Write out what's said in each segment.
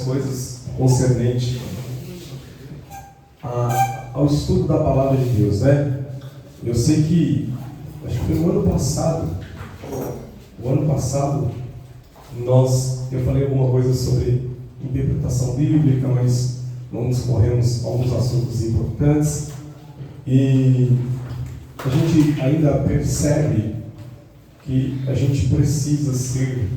coisas concernente ao estudo da palavra de Deus, né? Eu sei que, acho que foi o ano passado, eu falei alguma coisa sobre interpretação bíblica, mas não discorremos alguns assuntos importantes, e a gente ainda percebe que a gente precisa ser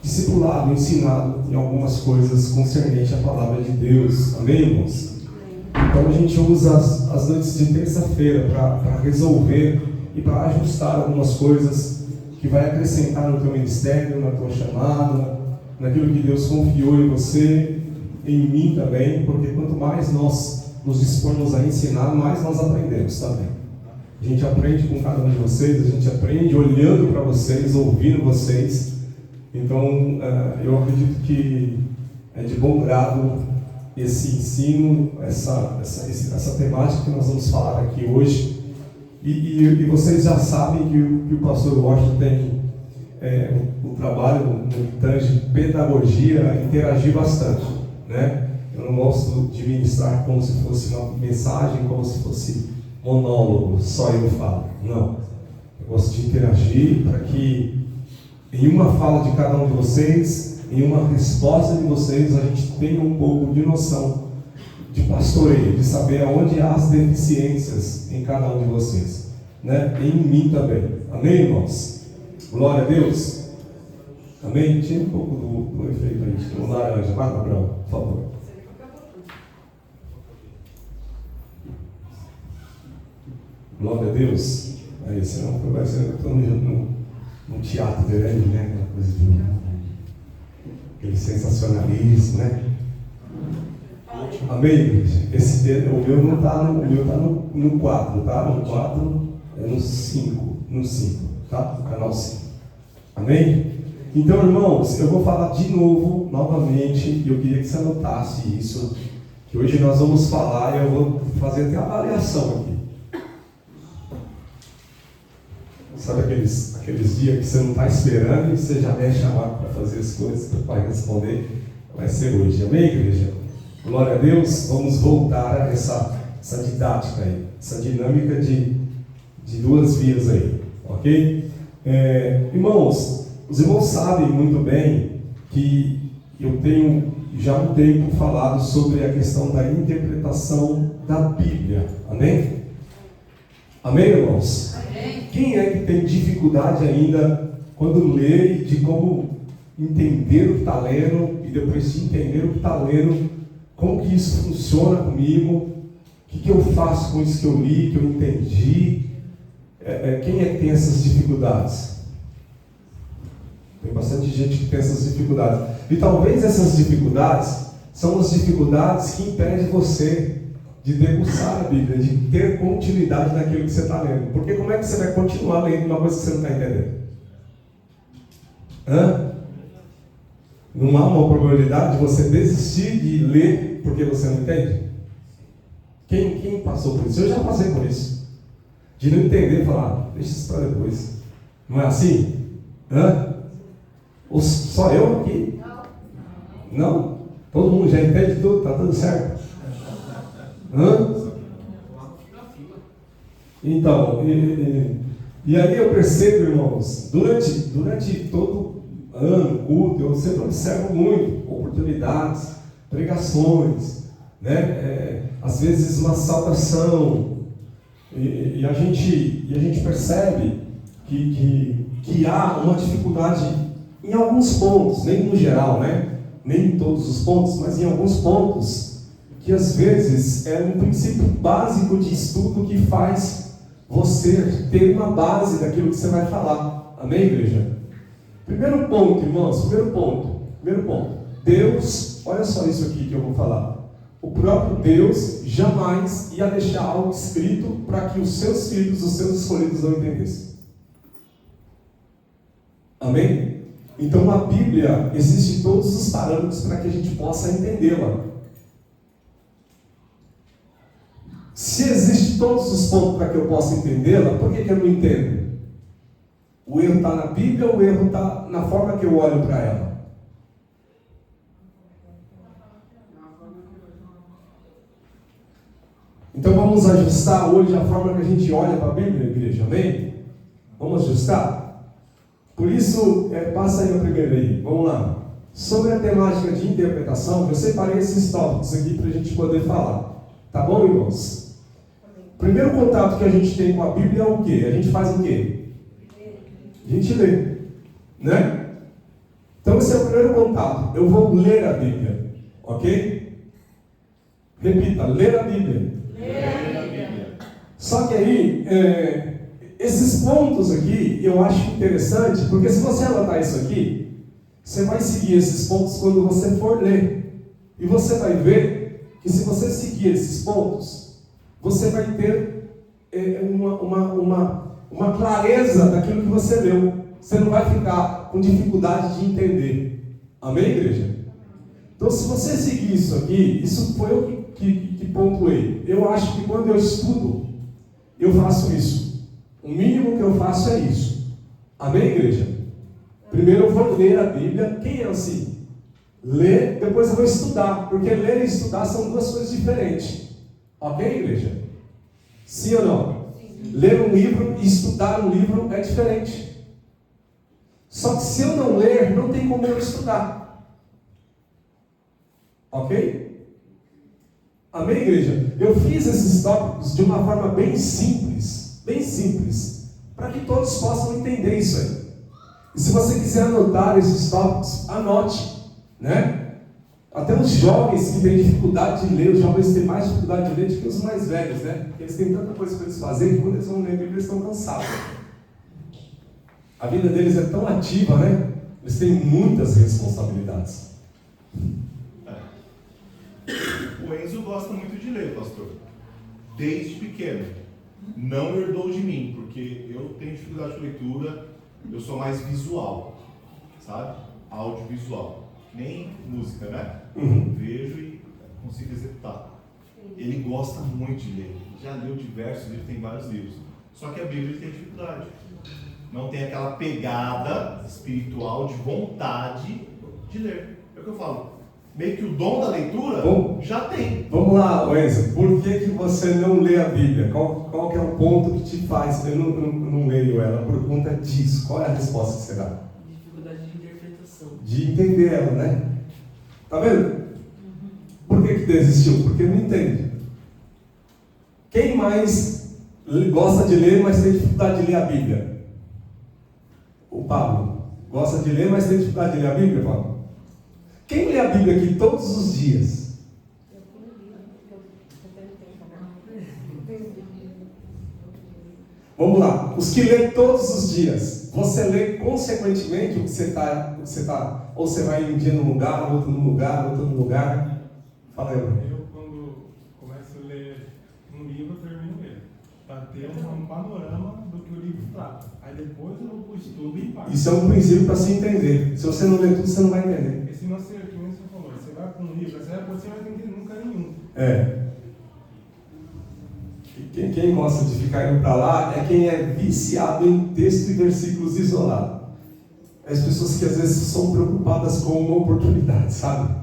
discipulado, ensinado em algumas coisas concernente à palavra de Deus. Amém, irmãos? Então a gente usa as noites de terça-feira para resolver e para ajustar algumas coisas que vai acrescentar no teu ministério, na tua chamada, naquilo que Deus confiou em você, em mim também, porque quanto mais nós nos dispormos a ensinar, mais nós aprendemos também. A gente aprende com cada um de vocês, a gente aprende olhando para vocês, ouvindo vocês. Então, eu acredito que é de bom grado esse ensino, essa temática que nós vamos falar aqui hoje. E vocês já sabem que o pastor Washington tem o trabalho no tange de pedagogia, interagir bastante, né? Eu não gosto de ministrar como se fosse uma mensagem, como se fosse monólogo, só eu falo. Não. Eu gosto de interagir para que em uma fala de cada um de vocês, em uma resposta de vocês, a gente tenha um pouco de noção de pastoreio, de saber aonde há as deficiências em cada um de vocês, né? E em mim também. Amém, irmãos? Glória a Deus. Amém? Tira um pouco do efeito aí, do laranja. Vai, Gabriel, por favor. Glória a Deus. Aí, senão vai ser num teatro grande, né? Aquela coisa de aquele sensacionalismo, né? Amém, igreja? O meu não está no 4, tá? No 4 é no 5, tá? No canal 5. Amém? Então, irmãos, eu vou falar de novo, novamente, e eu queria que você anotasse isso, que hoje nós vamos falar e eu vou fazer até a avaliação aqui. Sabe aqueles dias que você não está esperando e você já mexe a hora para fazer as coisas, para o pai responder? Vai ser hoje. Amém, igreja? Glória a Deus. Vamos voltar a essa didática aí, essa dinâmica de duas vias aí, ok? Irmãos, os irmãos sabem muito bem que eu tenho já há um tempo falado sobre a questão da interpretação da Bíblia. Amém? Amém, irmãos? Amém. Quem é que tem dificuldade ainda quando lê de como entender o que está lendo e depois de entender o que está lendo, como que isso funciona comigo, o que eu faço com isso que eu li, que eu entendi? Quem é que tem essas dificuldades? Tem bastante gente que tem essas dificuldades. E talvez essas dificuldades são as dificuldades que impedem você de degustar a Bíblia, de ter continuidade naquilo que você está lendo. Porque como é que você vai continuar lendo uma coisa que você não está entendendo? Não há uma probabilidade de você desistir de ler porque você não entende? Quem passou por isso? Eu já passei por isso. De não entender e falar, deixa isso para depois. Não é assim? Ou só eu aqui? Não? Todo mundo já entende tudo? Está tudo certo? Então, e aí eu percebo, irmãos, durante todo ano, culto, eu sempre observo muito oportunidades, pregações, né? Às vezes uma saudação, e a gente percebe que há uma dificuldade em alguns pontos, nem no geral, né? Nem em todos os pontos, mas em alguns pontos, que às vezes é um princípio básico de estudo que faz você ter uma base daquilo que você vai falar. Amém, igreja? Primeiro ponto, irmãos, primeiro ponto. Deus, olha só isso aqui que eu vou falar. O próprio Deus jamais ia deixar algo escrito para que os seus filhos, os seus escolhidos não entendessem. Amém? Então a Bíblia, existem todos os parâmetros para que a gente possa entendê-la. Se existem todos os pontos para que eu possa entendê-la, por que eu não entendo? O erro está na Bíblia ou o erro está na forma que eu olho para ela? Então vamos ajustar hoje a forma que a gente olha para a Bíblia, igreja, amém? Vamos ajustar? Por isso, passa aí a primeira aí, vamos lá. Sobre a temática de interpretação, eu separei esses tópicos aqui para a gente poder falar. Tá bom, irmãos? Primeiro contato que a gente tem com a Bíblia é o quê? A gente faz o quê? A gente lê, né? Então esse é o primeiro contato. Eu vou ler a Bíblia, ok? Repita, ler a Bíblia. Ler a Bíblia. Só que aí, esses pontos aqui, eu acho interessante, porque se você anotar isso aqui, você vai seguir esses pontos quando você for ler. E você vai ver que se você seguir esses pontos, você vai ter uma clareza daquilo que você leu. Você não vai ficar com dificuldade de entender. Amém, igreja? Então, se você seguir isso aqui, isso foi eu que pontuei. Eu acho que quando eu estudo, eu faço isso. O mínimo que eu faço é isso. Amém, igreja? Primeiro eu vou ler a Bíblia. Quem é assim? Ler, depois eu vou estudar. Porque ler e estudar são duas coisas diferentes. Ok, igreja? Sim ou não? Sim. Ler um livro e estudar um livro é diferente. Só que se eu não ler, não tem como eu estudar. Ok? Amém, igreja? Eu fiz esses tópicos de uma forma bem simples, para que todos possam entender isso aí. E se você quiser anotar esses tópicos, anote, né? Até os jovens que têm dificuldade de ler, os jovens têm mais dificuldade de ler do que os mais velhos, né? Porque eles têm tanta coisa para eles fazerem que quando eles vão ler a Bíblia, eles estão cansados. A vida deles é tão ativa, né? Eles têm muitas responsabilidades. O Enzo gosta muito de ler, pastor. Desde pequeno. Não herdou de mim, porque eu tenho dificuldade de leitura, eu sou mais visual, sabe? Audiovisual. Nem música, né? Vejo e consigo executar. Ele gosta muito de ler. Já leu diversos livros, tem vários livros. Só que a Bíblia ele tem dificuldade. Não tem aquela pegada espiritual de vontade de ler. É o que eu falo. Meio que o dom da leitura já tem. Vamos lá, Enzo. Por que você não lê a Bíblia? Qual que é o ponto que te faz? Eu não leio ela por conta disso. Qual é a resposta que você dá? Dificuldade de interpretação. De entender ela, né? Tá vendo? Por que desistiu? Porque não entende. Quem mais gosta de ler, mas tem dificuldade de ler a Bíblia? O Pablo. Gosta de ler, mas tem dificuldade de ler a Bíblia, Pablo? Quem lê a Bíblia aqui todos os dias? Vamos lá. Os que lê todos os dias, você lê consequentemente o que você está, ou você vai um dia num lugar, outro num lugar, outro num lugar? Fala aí, irmão. Eu, quando começo a ler um livro, eu termino ele, para ter um panorama do que o livro trata. Aí depois eu vou para o estudo em parte. Isso é um princípio para se entender. Se você não ler tudo, você não vai entender. Porque se você, como você falou, você vai para um livro, você vai entender nunca nenhum. Quem gosta de ficar indo para lá é quem é viciado em texto e versículos isolados. As pessoas que às vezes são preocupadas com uma oportunidade, sabe?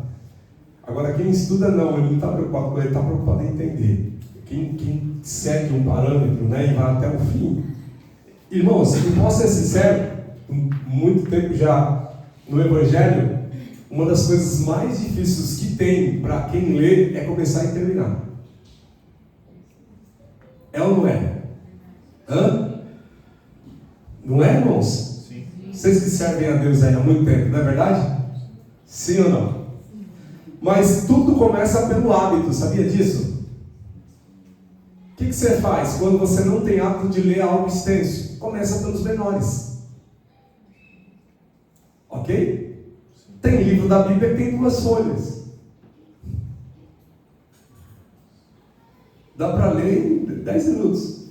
Agora quem estuda não, ele não está preocupado com ele, está preocupado em entender. Quem segue um parâmetro, né, e vai até o fim. Irmãos, se eu posso ser sincero, muito tempo já no Evangelho, uma das coisas mais difíceis que tem para quem lê é começar e terminar. É ou não é? Não é, irmãos? Sim. Vocês que servem a Deus aí há muito tempo, não é verdade? Sim ou não? Mas tudo começa pelo hábito, sabia disso? O que você faz quando você não tem hábito de ler algo extenso? Começa pelos menores. Ok? Tem livro da Bíblia que tem 2 folhas. Dá para ler em 10 minutos.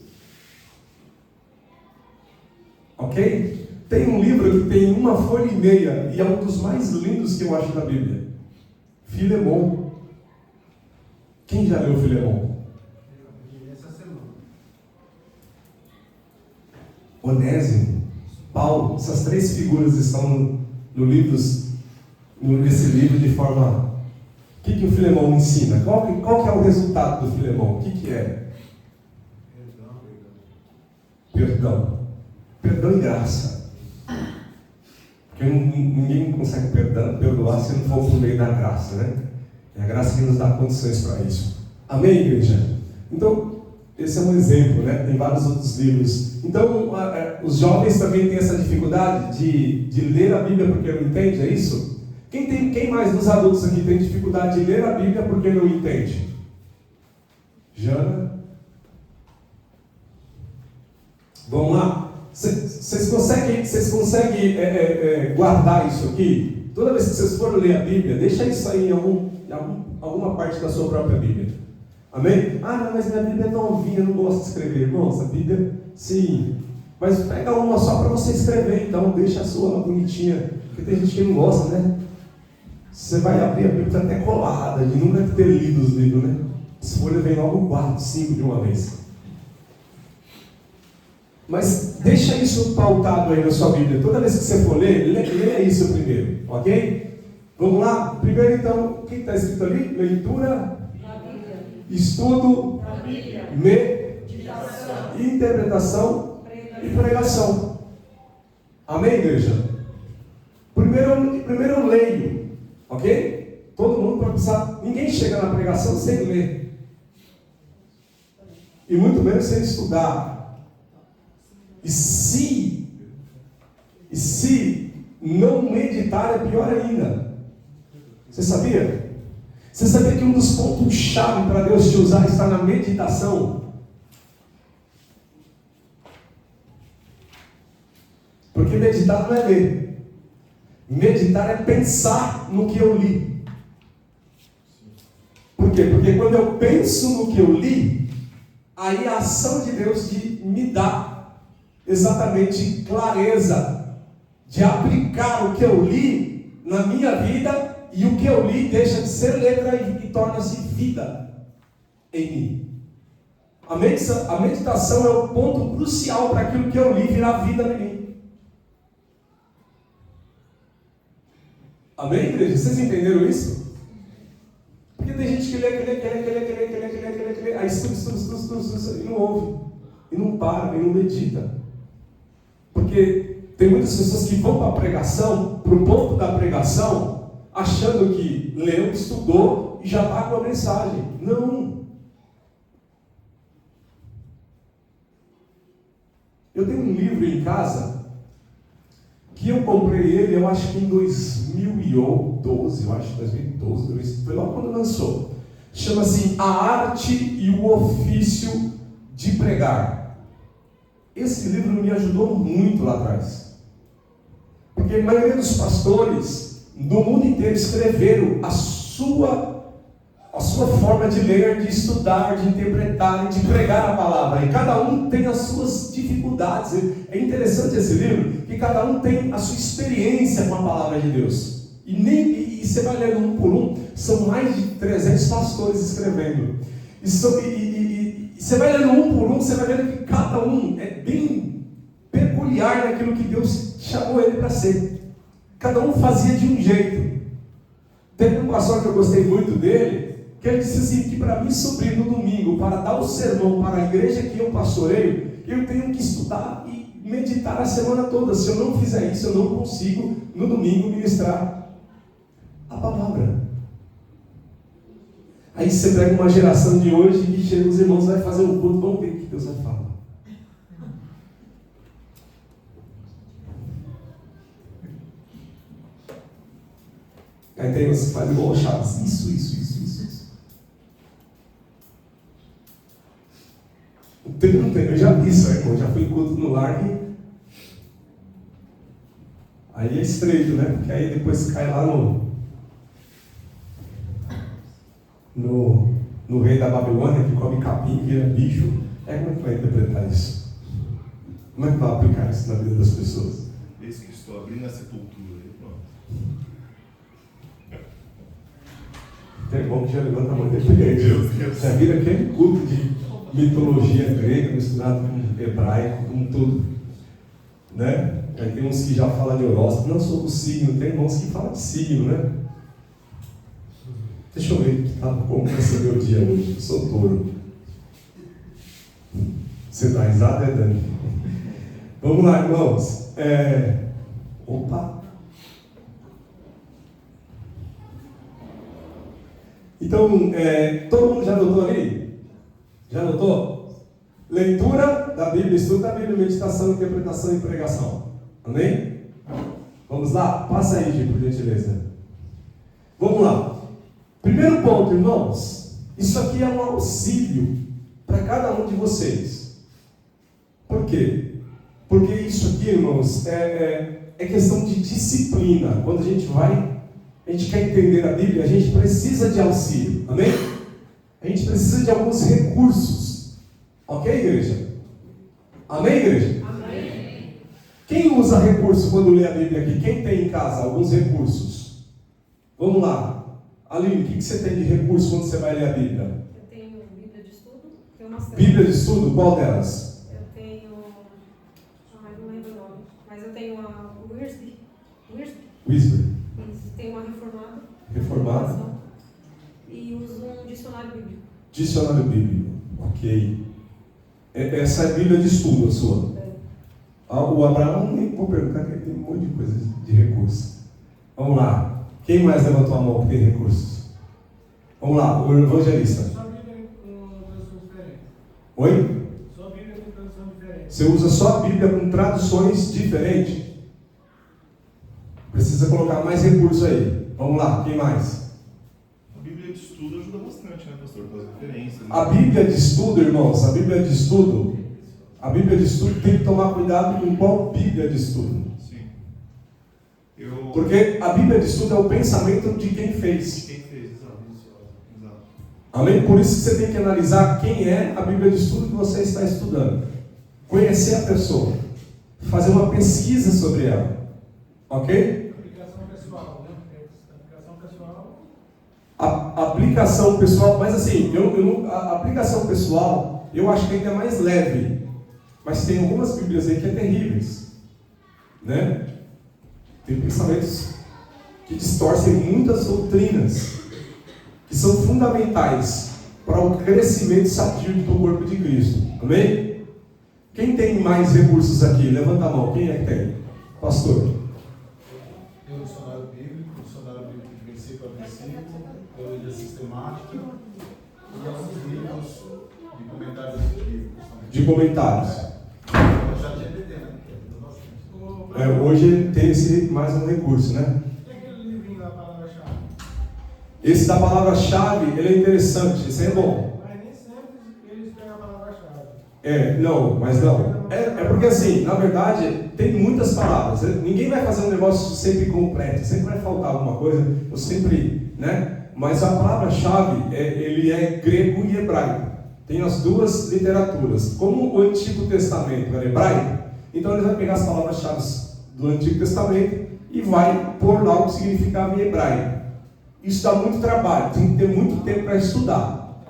Ok? Tem um livro que tem 1,5 folha e é um dos mais lindos que eu acho da Bíblia. Filemon. Quem já leu Filemon? Essa semana. Onésimo, Paulo, essas 3 figuras estão nesse livro de forma que o Filemão ensina? Qual que é o resultado do Filemão? O que é? Perdão. Perdão e graça. Porque ninguém consegue perdoar se não for por meio da graça, né? É a graça que nos dá condições para isso. Amém, igreja? Então, esse é um exemplo, né? Tem vários outros livros. Então, os jovens também têm essa dificuldade de ler a Bíblia porque não entende, é isso? Quem mais dos adultos aqui tem dificuldade de ler a Bíblia porque não entende? Jana? Vamos lá? Vocês conseguem guardar isso aqui? Toda vez que vocês forem ler a Bíblia, deixa isso aí em alguma parte da sua própria Bíblia. Amém? Ah, não, mas minha Bíblia é novinha, eu não gosto de escrever. Irmãos, a Bíblia, sim. Mas pega uma só para você escrever, então deixa a sua bonitinha. Porque tem gente que não gosta, né? Você vai abrir a Bíblia até colada, de nunca ter lido os livros, né? As folhas vem logo 4, 5 de uma vez. Mas deixa isso pautado aí na sua Bíblia. Toda vez que você for ler, leia isso primeiro, ok? Vamos lá? Primeiro então, o que está escrito ali? Leitura, estudo, meditação, interpretação e pregação. Amém, igreja? Primeiro eu leio, ok? Todo mundo vai precisar. Ninguém chega na pregação sem ler, e muito menos sem estudar. E se não meditar, é pior ainda. Você sabia? Você sabia que um dos pontos-chave para Deus te usar está na meditação? Porque meditar não é ler. Meditar é pensar no que eu li. Por quê? Porque quando eu penso no que eu li, aí a ação de Deus me dá exatamente clareza de aplicar o que eu li na minha vida, e o que eu li deixa de ser letra e torna-se vida em mim. A meditação é o ponto crucial para aquilo que eu li virar vida em mim. Amém, igreja? Vocês entenderam isso? Porque tem gente que lê, aí estuda, e não ouve, e não para, e não medita. Porque tem muitas pessoas que vão para a pregação, para o ponto da pregação, achando que leu, estudou e já está com a mensagem. Não. Eu tenho um livro em casa que eu comprei ele, eu acho que em 2012, foi logo quando lançou. Chama-se A Arte e o Ofício de Pregar. Esse livro me ajudou muito lá atrás, porque a maioria dos pastores do mundo inteiro escreveram a sua forma de ler, de estudar, de interpretar e de pregar a palavra, e cada um tem as suas dificuldades. É interessante esse livro, que cada um tem a sua experiência com a palavra de Deus, e você vai lendo um por um, são mais de 300 pastores escrevendo, e você vai lendo um por um, você vai vendo que cada um é bem peculiar naquilo que Deus chamou ele para ser. Cada um fazia de um jeito. Teve um pastor que eu gostei muito dele, que ele disse assim, que para mim subir no domingo, para dar o sermão para a igreja que eu pastoreio, eu tenho que estudar e meditar a semana toda. Se eu não fizer isso, eu não consigo no domingo ministrar a palavra. Aí você pega uma geração de hoje que chega os irmãos, vai fazer um culto, vamos ver o que Deus vai falar. Aí tem uns que fazem igual o Chaves, isso. Não tem, eu já vi isso, eu já fui em culto no lar e aí é estreito, né? Porque aí depois cai lá no rei da Babilônia, que come capim, vira bicho. Como é que vai interpretar isso? Como é que vai aplicar isso na vida das pessoas? Eis que estou abrindo a sepultura. Tem bom que já levanta a mão dele. Já vira aquele culto de mitologia grega misturado com hebraico, com tudo. Né? Aí tem uns que já falam de horóscopo, não sou do signo, tem irmãos que falam de signo, né? Deixa eu ver como vai ser meu dia hoje. Eu sou touro. Você dá risada, Dani? Vamos lá, irmãos. Opa! Então, todo mundo já anotou ali? Já anotou? Leitura da Bíblia, estudo da Bíblia, meditação, interpretação e pregação. Amém? Vamos lá? Passa aí, Gi, por gentileza. Vamos lá. Primeiro ponto, irmãos. Isso aqui é um auxílio para cada um de vocês. Por quê? Porque isso aqui, irmãos, é questão de disciplina. Quando a gente quer entender a Bíblia, a gente precisa de auxílio. Amém? A gente precisa de alguns recursos. Ok, igreja? Amém, igreja? Amém. Quem usa recurso quando lê a Bíblia aqui? Quem tem em casa alguns recursos? Vamos lá. Aline, o que você tem de recurso quando você vai ler a Bíblia? Eu tenho Bíblia de estudo, tenho umas Bíblia de estudo? Qual delas? Eu tenho... não lembro o nome. Mas eu tenho a Wiersbe. Whisper. Isso. Tenho uma reformada. Reformada. E uso um dicionário bíblico. Dicionário bíblico. Ok. Essa é a Bíblia de estudo, a sua? O Abraão, nem vou perguntar, que ele tem um monte de coisa de recurso. Vamos lá. Quem mais levantou a mão que tem recursos? Vamos lá, o evangelista. Só Bíblia com tradução diferente. Oi? Só Bíblia com tradução diferente. Você usa só a Bíblia com traduções diferentes? Precisa colocar mais recurso aí. Vamos lá, quem mais? A Bíblia de estudo ajuda bastante, né, pastor? Com as referências. Né? A Bíblia de estudo, irmãos, a Bíblia de estudo tem que tomar cuidado com qual Bíblia de estudo. Sim. Porque a Bíblia de estudo é o pensamento de quem fez. Quem fez, exato. Amém? Por isso que você tem que analisar quem é a Bíblia de estudo que você está estudando. Conhecer a pessoa. Fazer uma pesquisa sobre ela. Ok? Aplicação pessoal, né? Aplicação pessoal. A aplicação pessoal, mas assim, a aplicação pessoal, eu acho que ainda é mais leve. Mas tem algumas Bíblias aí que é terríveis. Né? Tem pensamentos que distorcem muitas doutrinas, que são fundamentais para o crescimento sadio do corpo de Cristo. Amém? Quem tem mais recursos aqui? Levanta a mão. Quem é que tem? Pastor. Tem o dicionário bíblico de versículo a versículo, teologia sistemática e alguns livros de comentários bíblicos também. De comentários. Já tinha PT, né? Hoje tem mais um recurso, né? E aquele livrinho da palavra-chave? Esse da palavra-chave, ele é interessante. Esse aí é bom. Mas nem sempre eles pegam a palavra-chave. Não. É porque assim, na verdade, tem muitas palavras. Ninguém vai fazer um negócio sempre completo. Sempre vai faltar alguma coisa. Eu sempre, né? Mas a palavra-chave, ele é grego e hebraico. Tem as duas literaturas. Como o Antigo Testamento era hebraico, então ele vai pegar as palavras-chave do Antigo Testamento e vai pôr lá o que significava em hebraico. Isso dá muito trabalho, tem que ter muito tempo para estudar.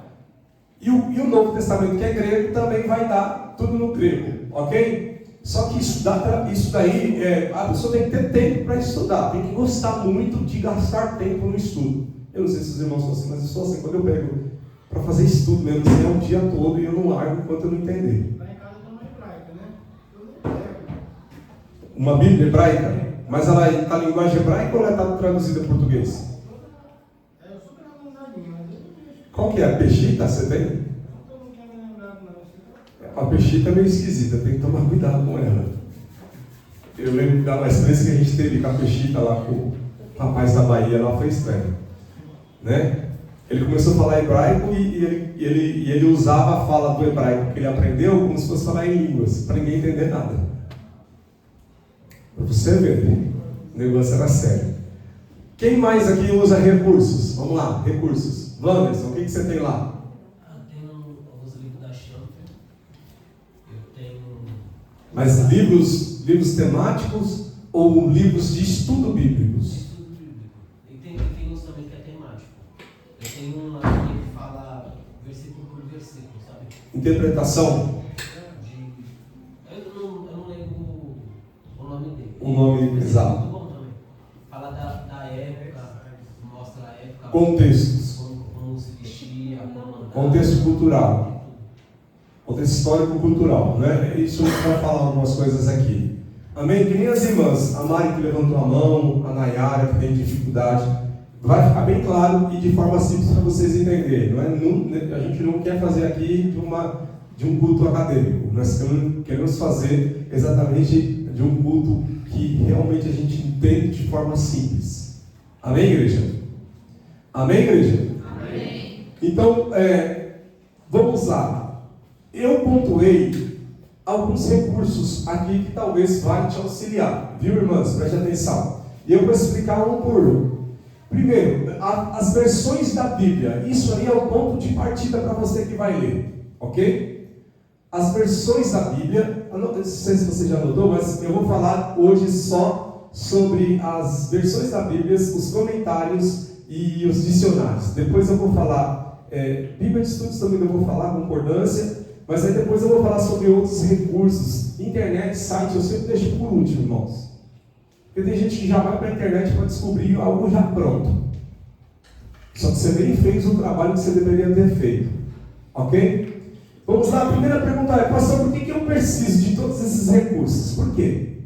E o Novo Testamento, que é grego, também vai dar tudo no grego, ok? Só que isso daí, a pessoa tem que ter tempo para estudar, tem que gostar muito de gastar tempo no estudo. Eu não sei se os irmãos são assim, mas eu sou assim, quando eu pego para fazer estudo mesmo, é o dia todo e eu não largo enquanto eu não entender. Lá em casa tem uma hebraica, né? Eu não pego. Uma Bíblia hebraica? Mas ela está em linguagem hebraica ou ela está traduzida em português? Eu sou gravadinho, mas eu não vejo. Qual que é? A peixita você tem? Eu não quero lembrar, não. A peixita é meio esquisita, tem que tomar cuidado com ela. Eu lembro da experiência que a gente teve com a peixita lá com o rapaz da Bahia, lá foi estranho. Né? Ele começou a falar hebraico e ele usava a fala do hebraico que ele aprendeu como se fosse falar em línguas, para ninguém entender nada. Para você ver, né? O negócio era sério. Quem mais aqui usa recursos? Vamos lá, recursos. Wanderson, o que você tem lá? Tenho alguns livros da Champion. Eu tenho. Mas livros temáticos ou livros de estudo bíblicos? Estudo bíblico. E tem uns também que é temático. Eu tenho um lá também que fala versículo por versículo, sabe? Interpretação? Eu não lembro o nome dele. O nome Mas exato. é muito bom também. Fala da época, mostra a época. Contextos. Contexto cultural. Contexto histórico-cultural, né? Isso a gente vai falar algumas coisas aqui. Amém? Que nem as irmãs, a Mari que levantou a mão, a Nayara que tem dificuldade. Vai ficar bem claro e de forma simples para vocês entenderem. Não é? A gente não quer fazer aqui de um culto acadêmico. Nós queremos fazer exatamente de um culto que realmente a gente entende de forma simples. Amém, igreja? Amém, igreja? Amém. Então, vamos lá. Eu pontuei alguns recursos aqui que talvez vai te auxiliar. Viu, irmãs? Preste atenção. E eu vou explicar um por um. Primeiro, as versões da Bíblia. Isso aí é o ponto de partida para você que vai ler. Ok? As versões da Bíblia. Eu não sei se você já notou, mas eu vou falar hoje só sobre as versões da Bíblia, os comentários e os dicionários. Depois eu vou falar Bíblia de Estudos também eu vou falar, concordância, mas aí depois eu vou falar sobre outros recursos, internet, site, eu sempre deixo por último, irmãos. Porque tem gente que já vai para a internet para descobrir algo já pronto. Só que você nem fez o trabalho que você deveria ter feito. Ok? Vamos lá, a primeira pergunta é: pastor, por que eu preciso de todos esses recursos? Por quê?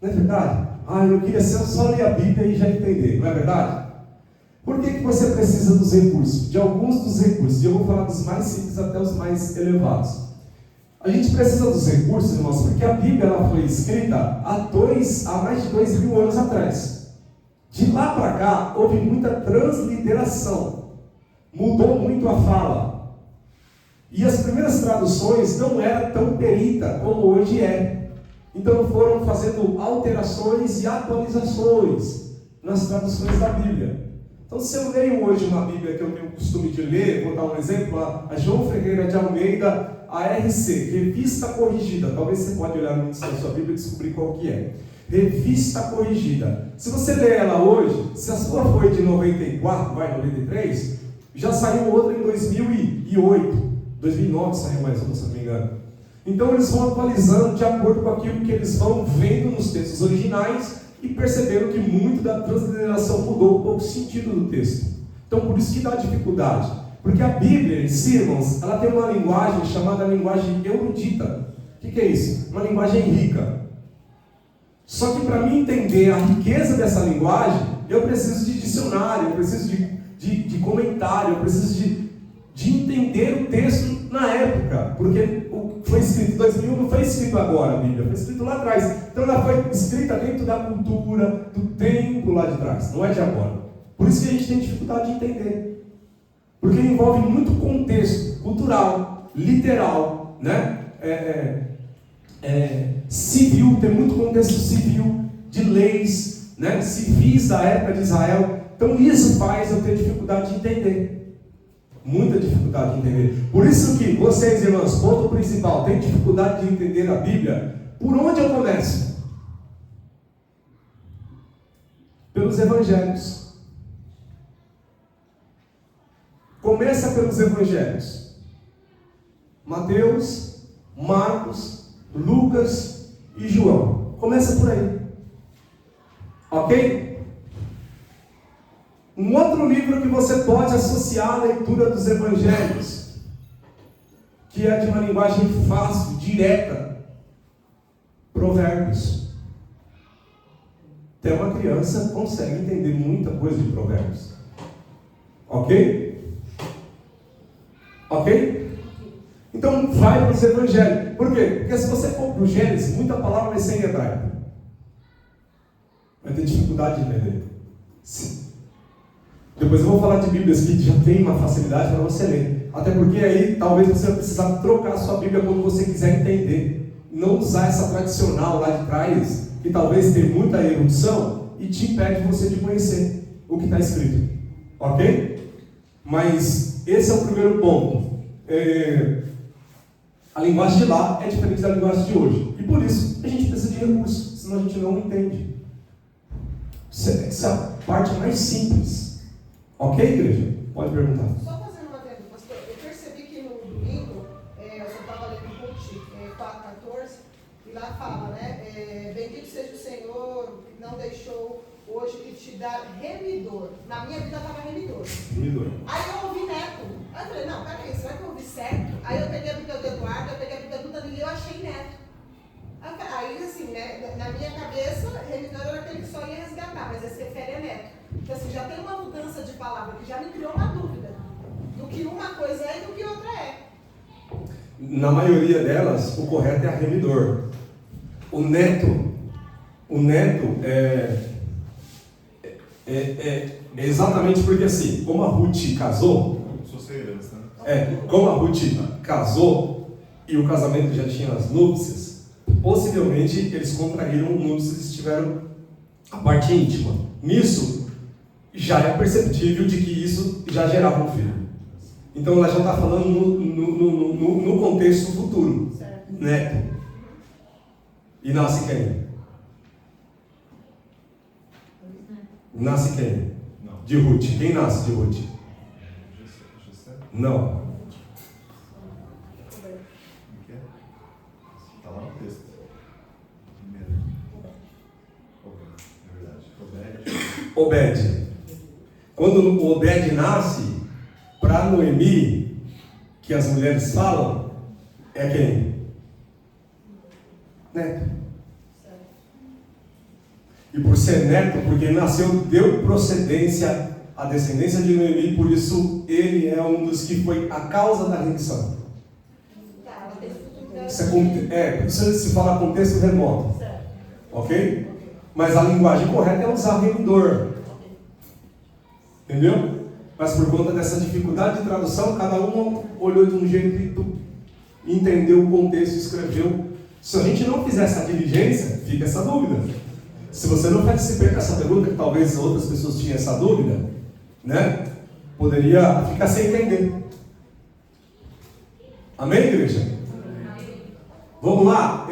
Não é verdade? Eu queria só ler a Bíblia e já entender, não é verdade? Por que você precisa dos recursos? De alguns dos recursos, e eu vou falar dos mais simples até os mais elevados. A gente precisa dos recursos, irmãos, porque a Bíblia ela foi escrita há mais de 2.000 anos atrás. De lá para cá, houve muita transliteração. Mudou muito a fala. E as primeiras traduções não eram tão perita como hoje é. Então foram fazendo alterações e atualizações nas traduções da Bíblia. Então, se eu leio hoje uma Bíblia que eu tenho o costume de ler, vou dar um exemplo, a João Ferreira de Almeida, ARC, Revista Corrigida. Talvez você pode olhar no índice da sua Bíblia e descobrir qual que é. Revista Corrigida. Se você ler ela hoje, se a sua foi de 94, 93, já saiu outra em 2008. 2009 saiu mais uma, se não me engano. Então, eles vão atualizando de acordo com aquilo que eles vão vendo nos textos originais e perceberam que muito da transliteração mudou um pouco o sentido do texto. Então, por isso que dá dificuldade. Porque a Bíblia, em si, irmãos, ela tem uma linguagem chamada linguagem erudita. O que é isso? Uma linguagem rica. Só que para mim entender a riqueza dessa linguagem, eu preciso de dicionário, eu preciso de comentário, eu preciso de entender o texto na época. Porque o que foi escrito em 2000 não foi escrito agora, a Bíblia, foi escrito lá atrás. Então ela foi escrita dentro da cultura, do tempo lá de trás, não é de agora. Por isso que a gente tem dificuldade de entender. Porque envolve muito contexto cultural, literal, né? Civil, tem muito contexto civil, de leis, né? Civis da época de Israel. Então isso faz eu ter dificuldade de entender. Muita dificuldade de entender. Por isso que vocês, irmãos, ponto principal, têm dificuldade de entender a Bíblia. Por onde eu começo? Pelos evangelhos. Começa pelos evangelhos. Mateus, Marcos, Lucas e João. Começa por aí. Ok? Um outro livro que você pode associar à leitura dos evangelhos, que é de uma linguagem fácil, direta. Provérbios. Até uma criança consegue entender muita coisa de Provérbios. Ok? Ok? Então vai para os evangelhos. Por quê? Porque se você for para o Gênesis, muita palavra vai ser em hebraico. Vai ter dificuldade de entender. Sim. Depois eu vou falar de Bíblias que já tem uma facilidade para você ler. Até porque aí talvez você vai precisar trocar a sua Bíblia quando você quiser entender. Não usar essa tradicional lá de trás, que talvez tenha muita erudição e te impede você de conhecer o que está escrito. Ok? Mas esse é o primeiro ponto. A linguagem de lá é diferente da linguagem de hoje. E por isso a gente precisa de recursos, senão a gente não entende. Essa é a parte mais simples. Ok, igreja? Pode perguntar. Só fazendo uma pergunta, pastor. Eu percebi que no domingo, eu só estava lendo um Ruth 4,14, e lá fala, né? Bendito seja o Senhor, que não deixou hoje que te dá remidor. Na minha vida estava remidor. Remidor. Aí eu ouvi Neto. Aí eu falei, não, peraí, será que eu ouvi certo? Aí eu peguei a Bíblia do Eduardo, eu peguei a Bíblia do Danilo e eu achei Neto. Aí, assim, né, na minha cabeça, remidor era aquele que só ia resgatar, mas esse refere a Neto. Então, assim, já tem uma mudança de palavra que já me criou uma dúvida do que uma coisa é e do que outra é. Na maioria delas, o correto é remidor. O neto é exatamente porque assim, como a Ruth casou, Sou sem herança, né? como a Ruth casou e o casamento já tinha as núpcias, possivelmente eles contraíram núpcias e tiveram a parte íntima. Nisso, já é perceptível de que isso já gerava um filho. Então ela já está falando no contexto futuro. Certo. Neto. E nasce quem? Nasce quem? Não. De Ruth. Quem nasce de Ruth? José? Não. Como que é? Está lá no texto. Primeiro. É verdade. Obed. Quando o Obed nasce, para Noemi, que as mulheres falam, é quem? Neto. E por ser neto, porque ele nasceu, deu procedência à descendência de Noemi, por isso ele é um dos que foi a causa da remissão. Tá, ela tem futuro. Isso se fala contexto remoto. Certo. Ok? Mas a linguagem correta é usar remidor. Entendeu? Mas por conta dessa dificuldade de tradução, cada um olhou de um jeito e entendeu o contexto e escreveu. Se a gente não fizer essa diligência, fica essa dúvida. Se você não participar dessa pergunta, que talvez outras pessoas tinham essa dúvida, né? Poderia ficar sem entender. Amém, igreja? Vamos lá?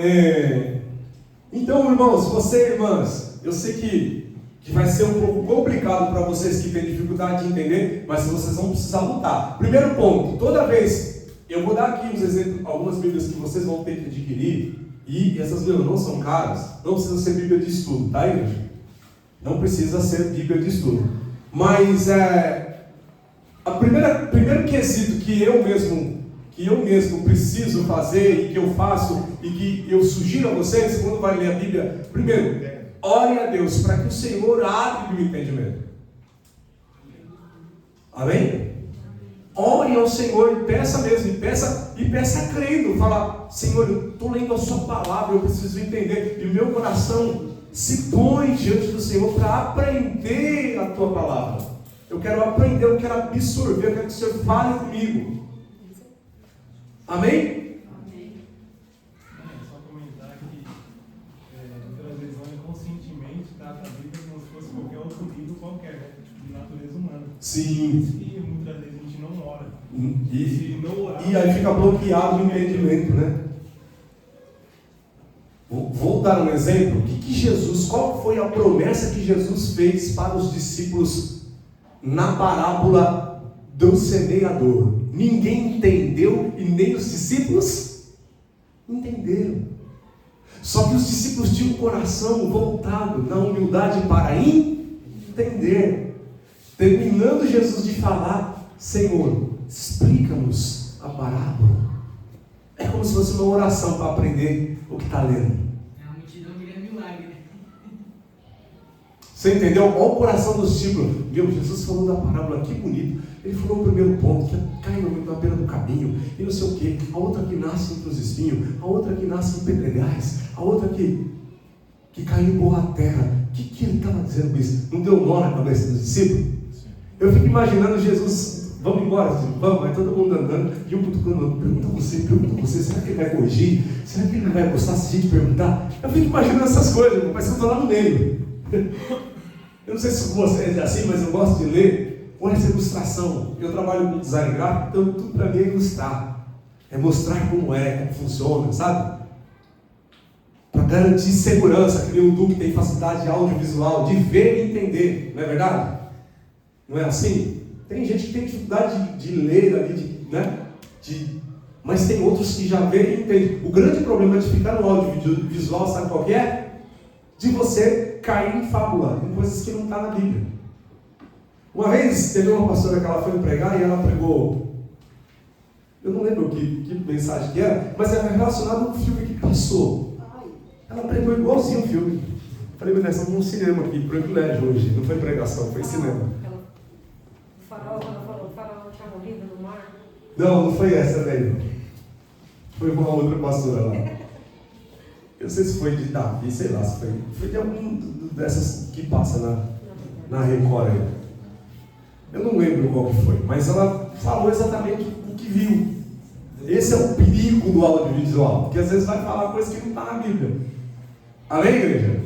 Então, irmãos, irmãs, eu sei que vai ser um pouco complicado para vocês que têm dificuldade de entender, mas vocês vão precisar lutar. Primeiro ponto, toda vez, eu vou dar aqui uns exemplos, algumas Bíblias que vocês vão ter que adquirir, e essas Bíblias não são caras, não precisa ser Bíblia de estudo, tá, igreja? Não precisa ser Bíblia de estudo. Mas primeiro quesito que eu mesmo preciso fazer e que eu faço e que eu sugiro a vocês quando vai ler a Bíblia, primeiro, ore a Deus para que o Senhor abra o entendimento. Amém? Ore ao Senhor e peça mesmo, e peça crendo, fala, Senhor, eu estou lendo a sua palavra, eu preciso entender, e o meu coração se põe diante do Senhor para aprender a tua palavra. Eu quero aprender, eu quero absorver, eu quero que o Senhor fale comigo. Amém? Só comentar que muitas vezes vão inconscientemente trata a Bíblia como se fosse qualquer outro livro qualquer, né? De natureza humana. Sim. E muitas vezes a gente não ora. E aí fica bloqueado o entendimento, né? Vou dar um exemplo. Qual foi a promessa que Jesus fez para os discípulos na parábola do semeador? Ninguém entendeu e nem os discípulos entenderam. Só que os discípulos tinham o coração voltado na humildade para entender. Terminando Jesus de falar, Senhor, explica-nos a parábola. É como se fosse uma oração para aprender o que está lendo. É uma multidão virando milagre. Você entendeu? Olha o coração dos discípulos. Meu, Jesus falou da parábola, que bonito. Ele falou o primeiro ponto, que cai na beira do caminho, e não sei o quê. A outra que nasce entre os espinhos, a outra que nasce em pedregais, a outra que caiu em boa terra. O que ele estava dizendo com isso? Não deu nó na cabeça dos discípulos? Eu fico imaginando Jesus, vamos embora, vamos, vai todo mundo andando, e um cutucando, pergunta você, será que ele vai corrigir? Será que ele não vai gostar se a gente perguntar? Eu fico imaginando essas coisas, mas eu estou lá no meio. Eu não sei se você é assim, mas eu gosto de ler com essa ilustração. Eu trabalho com design gráfico, então tudo para mim é ilustrar. É mostrar como funciona, sabe? Para garantir segurança, que nem o Duque tem facilidade audiovisual de ver e entender, não é verdade? Não é assim? Tem gente que tem dificuldade de ler ali, mas tem outros que já veem e entendem. O grande problema de ficar no audiovisual, sabe qual que é? De você cair em fábula, em coisas que não estão na Bíblia. Uma vez teve uma pastora que ela foi pregar e ela pregou, eu não lembro que mensagem que era, mas era relacionado a um filme que passou. Ela pregou igualzinho o filme. Eu falei, mas nós estamos num cinema aqui, privilégio hoje, não foi pregação, foi cinema. O farol, quando ela falou, o farol tinha morrido no mar. Não foi essa daí. Foi uma outra pastora lá. Eu não sei se foi de Davi, sei lá, se foi de algum dessas que passa na Record aí. Eu não lembro qual que foi, mas ela falou exatamente o que viu. Esse é o perigo do audiovisual, porque às vezes vai falar coisa que não está na Bíblia. Amém, igreja?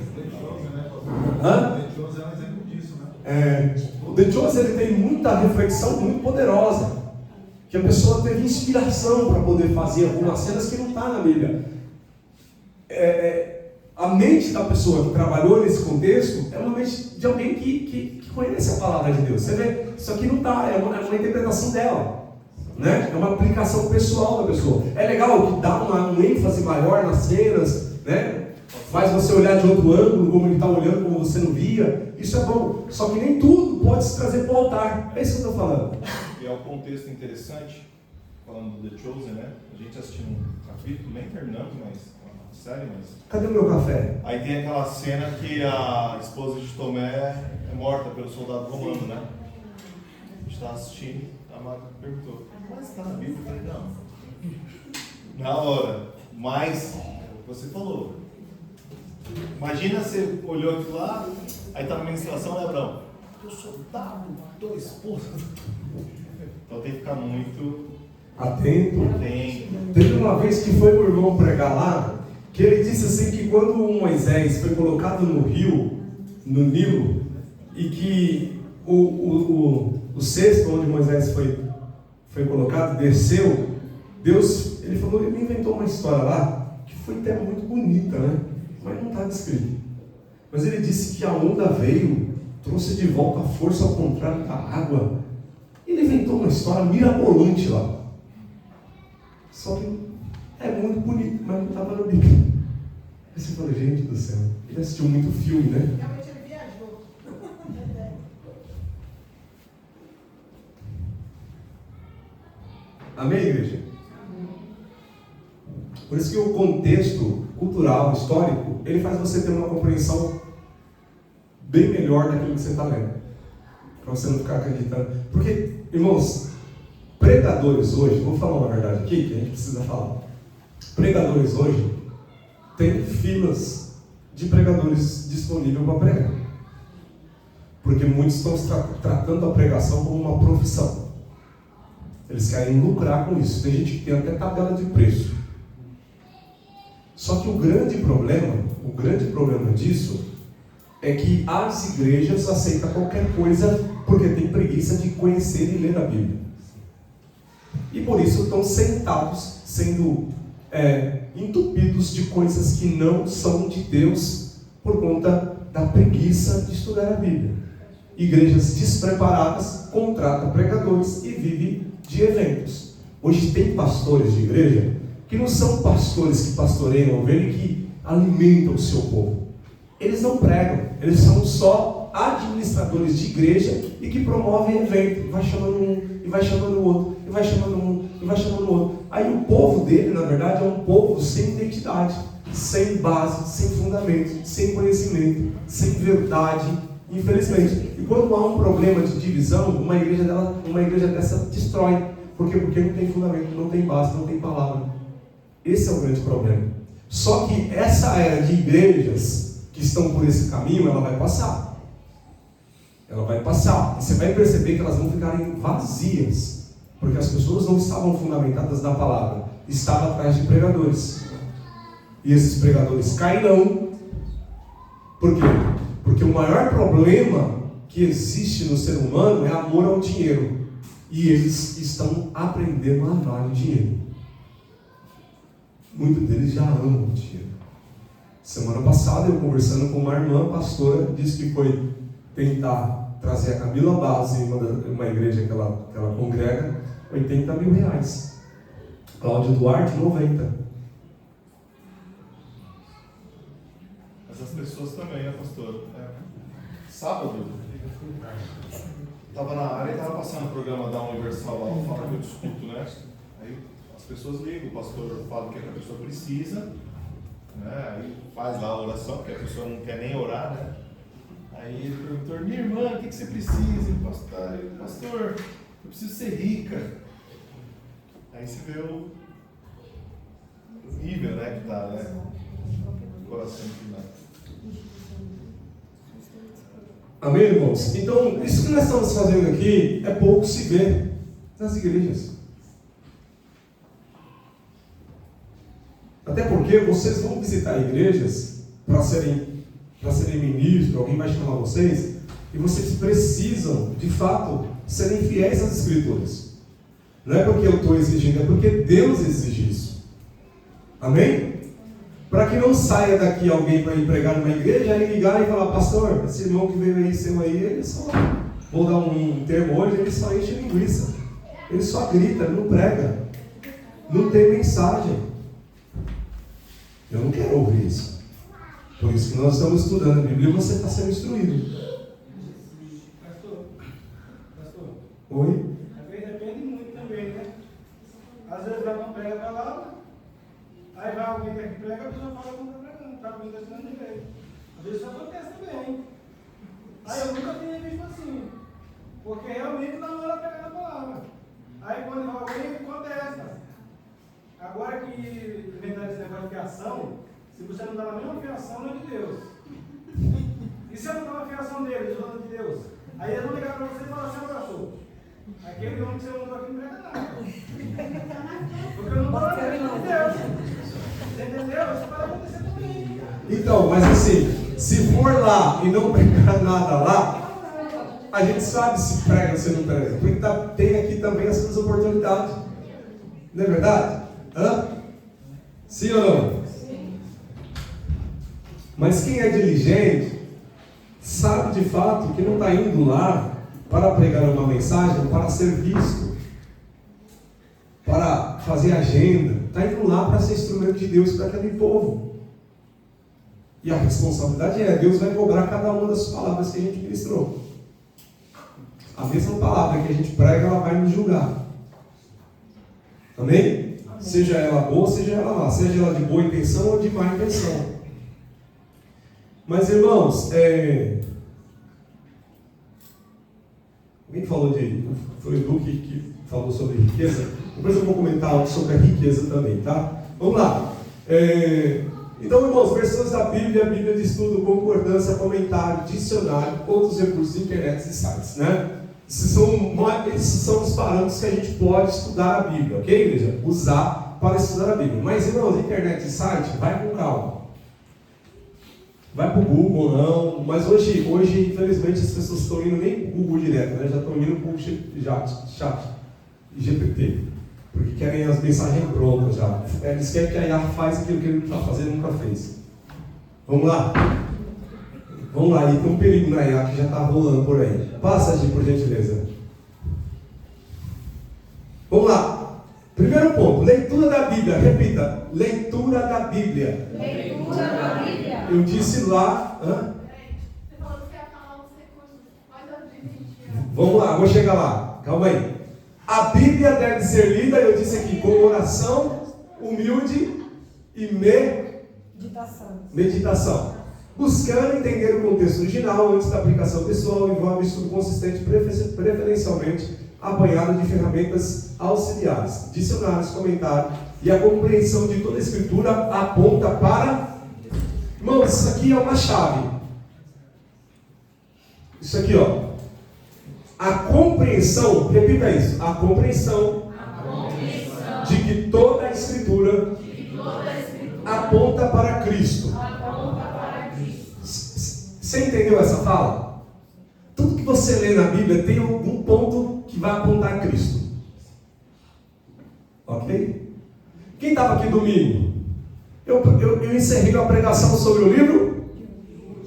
Hã? The Chosen é um exemplo disso, né? O The Chosen ele tem muita reflexão muito poderosa, que a pessoa teve inspiração para poder fazer algumas cenas que não está na Bíblia. A mente da pessoa que trabalhou nesse contexto é uma mente de alguém que conhece a palavra de Deus. Você vê, isso aqui não está, é uma interpretação dela, né? É uma aplicação pessoal da pessoa. É legal que dá um ênfase maior nas cenas, né? Faz você olhar de outro ângulo, como ele está olhando, como você não via. Isso é bom. Só que nem tudo pode se trazer para o altar. É isso que eu estou falando. E é um contexto interessante, falando do The Chosen, né? A gente assistiu um capítulo, nem terminamos, mas uma série, mas... Cadê o meu café? Aí tem aquela cena que a esposa de Tomé é morta pelo soldado romano, né? A gente estava assistindo, a Marta perguntou, mas está na Bíblia? Eu falei, não. Na hora. Mas, você falou. Imagina você olhou aquilo lá, aí está na ministração, né, Abraão? Eu soldado matou a esposa. Então tem que ficar muito Atento. atento. Teve uma vez que foi o irmão pregar lá, que ele disse assim que quando o Moisés foi colocado no rio, no Nilo, e que o cesto onde Moisés foi colocado, desceu, Deus, ele falou, ele inventou uma história lá, que foi até muito bonita, né? Mas não está descrito. Mas ele disse que a onda veio, trouxe de volta a força ao contrário da água. Ele inventou uma história mirabolante lá. Só que é muito bonito, mas não estava na Bíblia. Aí você fala, gente do céu, ele assistiu muito filme, né? Realmente ele viajou. Amém, igreja? Por isso que o contexto cultural, histórico, ele faz você ter uma compreensão bem melhor daquilo que você está lendo. Para você não ficar acreditando. Porque, irmãos, pregadores hoje, vou falar uma verdade aqui, que a gente precisa falar. Pregadores hoje têm filas de pregadores disponíveis para pregar. Porque muitos estão tratando a pregação como uma profissão. Eles querem lucrar com isso. Tem gente que tem até tabela de preço. Só que o grande problema disso é que as igrejas aceitam qualquer coisa porque tem preguiça de conhecer e ler a Bíblia. E por isso estão sentados, sendo entupidos de coisas que não são de Deus por conta da preguiça de estudar a Bíblia. Igrejas despreparadas contratam pregadores e vivem de eventos. Hoje tem pastores de igreja que não são pastores que pastoreiam ovelha e que alimentam o seu povo. Eles não pregam, eles são só administradores de igreja e que promovem evento. Vai chamando um, e vai chamando o outro, e vai chamando um, e vai chamando o outro. Aí o povo dele, na verdade, é um povo sem identidade, sem base, sem fundamento, sem conhecimento, sem verdade, infelizmente. E quando há um problema de divisão, uma igreja dessa destrói. Por quê? Porque não tem fundamento, não tem base, não tem palavra. Esse é o grande problema. Só que essa era de igrejas que estão por esse caminho, ela vai passar. Ela vai passar. E você vai perceber que elas vão ficarem vazias. Porque as pessoas não estavam fundamentadas na palavra. Estavam atrás de pregadores. E esses pregadores cairão. Por quê? Porque o maior problema que existe no ser humano é amor ao dinheiro. E eles estão aprendendo a amar o dinheiro. Muitos deles já amam o dinheiro. Semana passada, eu conversando com uma irmã pastora, disse que foi tentar trazer a Camila Base em uma igreja que ela congrega, R$80 mil. Mas Cláudio Duarte, 90. as pessoas também, né, pastor? Sábado, estava na área e estava passando o programa da Universal lá, fala que eu discuto, né? Aí as pessoas ligam, o pastor fala o que a pessoa precisa, né? Aí faz lá a oração, porque a pessoa não quer nem orar, né? Aí ele perguntou, minha irmã, o que você precisa? Pastor, eu preciso ser rica. Aí você vê o nível, né, que tá, né? O coração que dá. Amém, irmãos? Então, isso que nós estamos fazendo aqui é pouco se vê nas igrejas. Até porque vocês vão visitar igrejas para serem ministros, alguém vai chamar vocês, e vocês precisam, de fato, serem fiéis às Escrituras. Não é porque eu estou exigindo, é porque Deus exige isso. Amém? Para que não saia daqui alguém para ir pregar numa igreja e ligar e falar, pastor, esse irmão que veio aí, seu aí, ele só, vou dar um termo hoje, ele só enche linguiça. Ele só grita, ele não prega. Não tem mensagem. Eu não quero ouvir isso. Por isso que nós estamos estudando a Bíblia e você está sendo instruído. Pastor. Oi? Depende muito também, né? Às vezes ela não prega a palavra, aí vai alguém que prega, a pessoa fala que não está pregando, está acontecendo direito. Às vezes isso acontece também. Aí eu nunca tinha visto assim, porque realmente não era pregar a palavra. Aí quando vai alguém, acontece. Agora que inventaram esse negócio de fiação, se você não dá a mesma fiação, não é de Deus. E se eu não dou a fiação dele, eu sou de Deus? Aí eles vão ligar para você e falar assim, pastor, aquele homem que você mandou aqui não prega nada. Porque eu não estou na frente de Deus. Você entendeu? Isso pode acontecer também. Então, mas assim, se for lá e não pregar nada lá, a gente sabe se prega ou se não prega. Porque tem aqui também as suas oportunidades. Não é verdade? Hã? Sim ou não? Sim. Mas quem é diligente sabe de fato que não está indo lá para pregar uma mensagem, para ser visto, para fazer agenda. Está indo lá para ser instrumento de Deus para aquele povo. E a responsabilidade Deus vai cobrar cada uma das palavras que a gente ministrou. A mesma palavra que a gente prega, ela vai nos julgar. Amém? Seja ela boa, seja ela má, seja ela de boa intenção ou de má intenção. Mas irmãos, alguém falou foi o Edu que falou sobre riqueza. Depois eu vou comentar algo sobre a riqueza também, tá? Vamos lá. Então, irmãos, versões da Bíblia, Bíblia de estudo, concordância, comentário, dicionário, outros recursos de internet e sites, né? Esses são os parâmetros que a gente pode estudar a Bíblia, ok, igreja? Usar para estudar a Bíblia. Mas, irmãos, internet e site, vai com calma. Vai para o Google, não. Mas hoje, infelizmente, as pessoas estão indo nem para o Google direto, né? Já estão indo para o chat GPT. Porque querem as mensagens prontas já. Eles querem que a IA faz aquilo que ele está fazendo e nunca fez. Vamos lá? Vamos lá, e tem um perigo na IA que já está rolando por aí. Passa, Gi, por gentileza. Vamos lá. Primeiro ponto, leitura da Bíblia. Repita, leitura da Bíblia. Leitura da Bíblia. Eu disse lá... Você falou que ia falar os recursos, mas eu desisti. Vamos lá, vou chegar lá. Calma aí. A Bíblia deve ser lida, eu disse aqui, com oração, humilde e meditação. Buscando entender o contexto original antes da aplicação pessoal, envolve estudo consistente, preferencialmente apanhado de ferramentas auxiliares, dicionários, comentários, e a compreensão de toda a Escritura aponta para... Irmãos, isso aqui é uma chave. Isso aqui, ó. A compreensão, repita isso, a compreensão de que toda a Escritura aponta para Cristo. Você entendeu essa fala? Tudo que você lê na Bíblia tem algum ponto que vai apontar a Cristo. Ok? Quem estava aqui domingo? Eu encerrei uma pregação sobre o livro,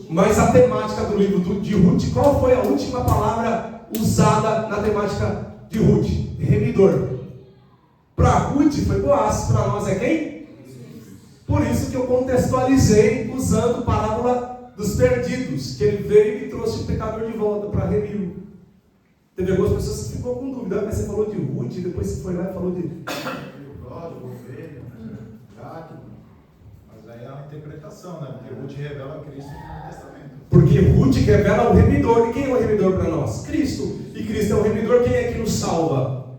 mas a temática do livro de Ruth, qual foi a última palavra usada na temática de Ruth? Remidor. Para Ruth foi Boaz, para nós é quem? Por isso que eu contextualizei usando parábola dos perdidos, que ele veio e trouxe o pecador de volta para remir. Teve algumas pessoas que ficou com dúvida, mas você falou de Ruth, depois você foi lá e falou de ovelha, gato. Mas aí é uma interpretação, né? Porque Ruth revela Cristo no Novo Testamento. Porque Ruth revela o remidor. E quem é o remidor para nós? Cristo. E Cristo é o remidor. Quem é que nos salva?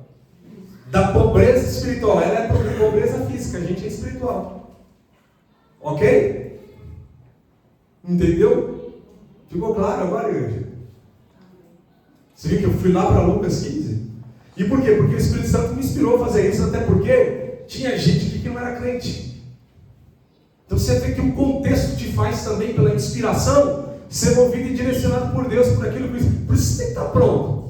Da pobreza espiritual. Ela é pobreza física, a gente é espiritual. Ok? Entendeu? Ficou claro agora, igreja? Você viu que eu fui lá para Lucas 15? E por quê? Porque o Espírito Santo me inspirou a fazer isso, até porque tinha gente aqui que não era crente. Então você vê que o contexto te faz também, pela inspiração, ser movido e direcionado por Deus, por aquilo que... Por isso você tem que estar pronto.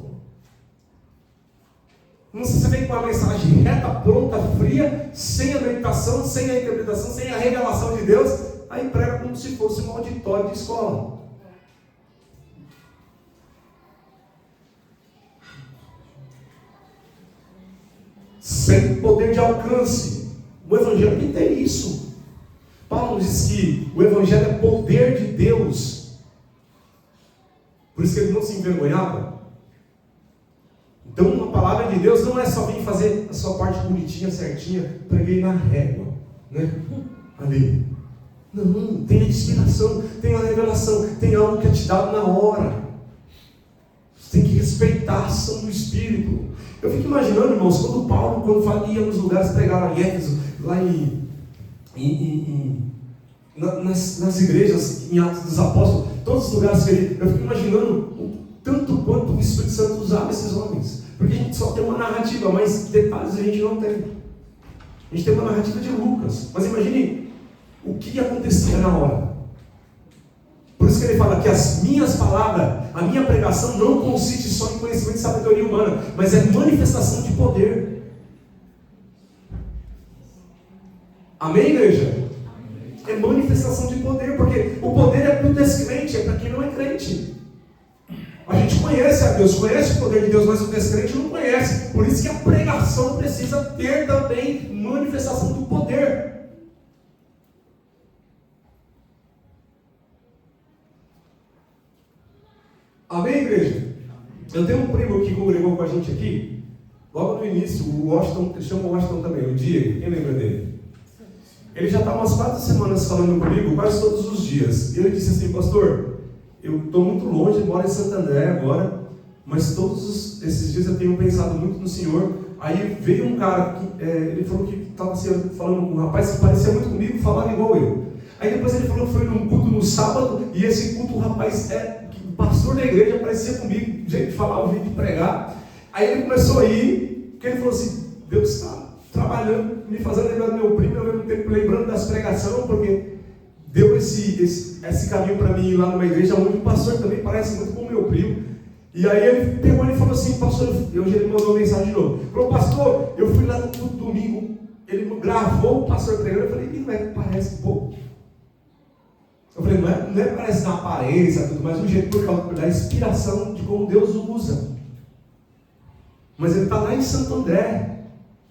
Não se você vem com uma mensagem reta, pronta, fria, sem a meditação, sem a interpretação, sem a revelação de Deus, aí prega como se fosse um auditório de escola. Sem poder de alcance. O Evangelho nem tem isso. Paulo diz que o Evangelho é poder de Deus. Por isso que ele não se envergonhava. Então, uma palavra de Deus não é só vir fazer a sua parte bonitinha, certinha, preguei na régua, né? Ali. Não, tem a inspiração, tem a revelação, tem algo que é te dado na hora. Você tem que respeitar a ação do Espírito. Eu fico imaginando, irmãos, quando Paulo, ia nos lugares pregar lá em Éfeso, lá nas igrejas, em Atos dos Apóstolos, todos os lugares que ele... Eu fico imaginando o tanto quanto o Espírito Santo usava esses homens. Porque a gente só tem uma narrativa, mas detalhes a gente não tem. A gente tem uma narrativa de Lucas. Mas imagine o que acontecia na hora. Por isso que ele fala que as minhas palavras, a minha pregação não consiste só em conhecimento e sabedoria humana, mas é manifestação de poder. Amém, igreja? É manifestação de poder, porque o poder é para o descrente, é para quem não é crente. A gente conhece a Deus, conhece o poder de Deus, mas o descrente não conhece. Por isso que a pregação precisa ter também manifestação do poder. Amém, igreja? Eu tenho um primo que congregou com a gente aqui, logo no início, o Washington, chama o Washington também, o Diego, quem lembra dele? Ele já está umas 4 semanas falando comigo, quase todos os dias. E ele disse assim: pastor, eu estou muito longe, moro em Santo André agora, mas todos esses dias eu tenho pensado muito no Senhor. Aí veio um cara, ele falou que estava falando com um rapaz que parecia muito comigo, falava igual eu. Aí depois ele falou que foi num culto no sábado, e esse culto o rapaz o pastor da igreja parecia comigo, jeito de falar, o jeito de pregar. Aí ele começou a ir, porque ele falou assim: Deus está trabalhando, me fazendo lembrar do meu primo, ao mesmo tempo lembrando das pregações, porque deu esse caminho para mim lá numa igreja onde o pastor também parece muito com o meu primo. E aí ele pegou e falou assim: pastor, hoje ele mandou uma mensagem de novo. Falou: pastor, eu fui lá no culto domingo, ele gravou o pastor pregando. Eu falei: e não é que parece um pouco? Eu falei: não é parece na aparência, tudo mais, um jeito por causa da inspiração de como Deus o usa. Mas ele está lá em Santo André.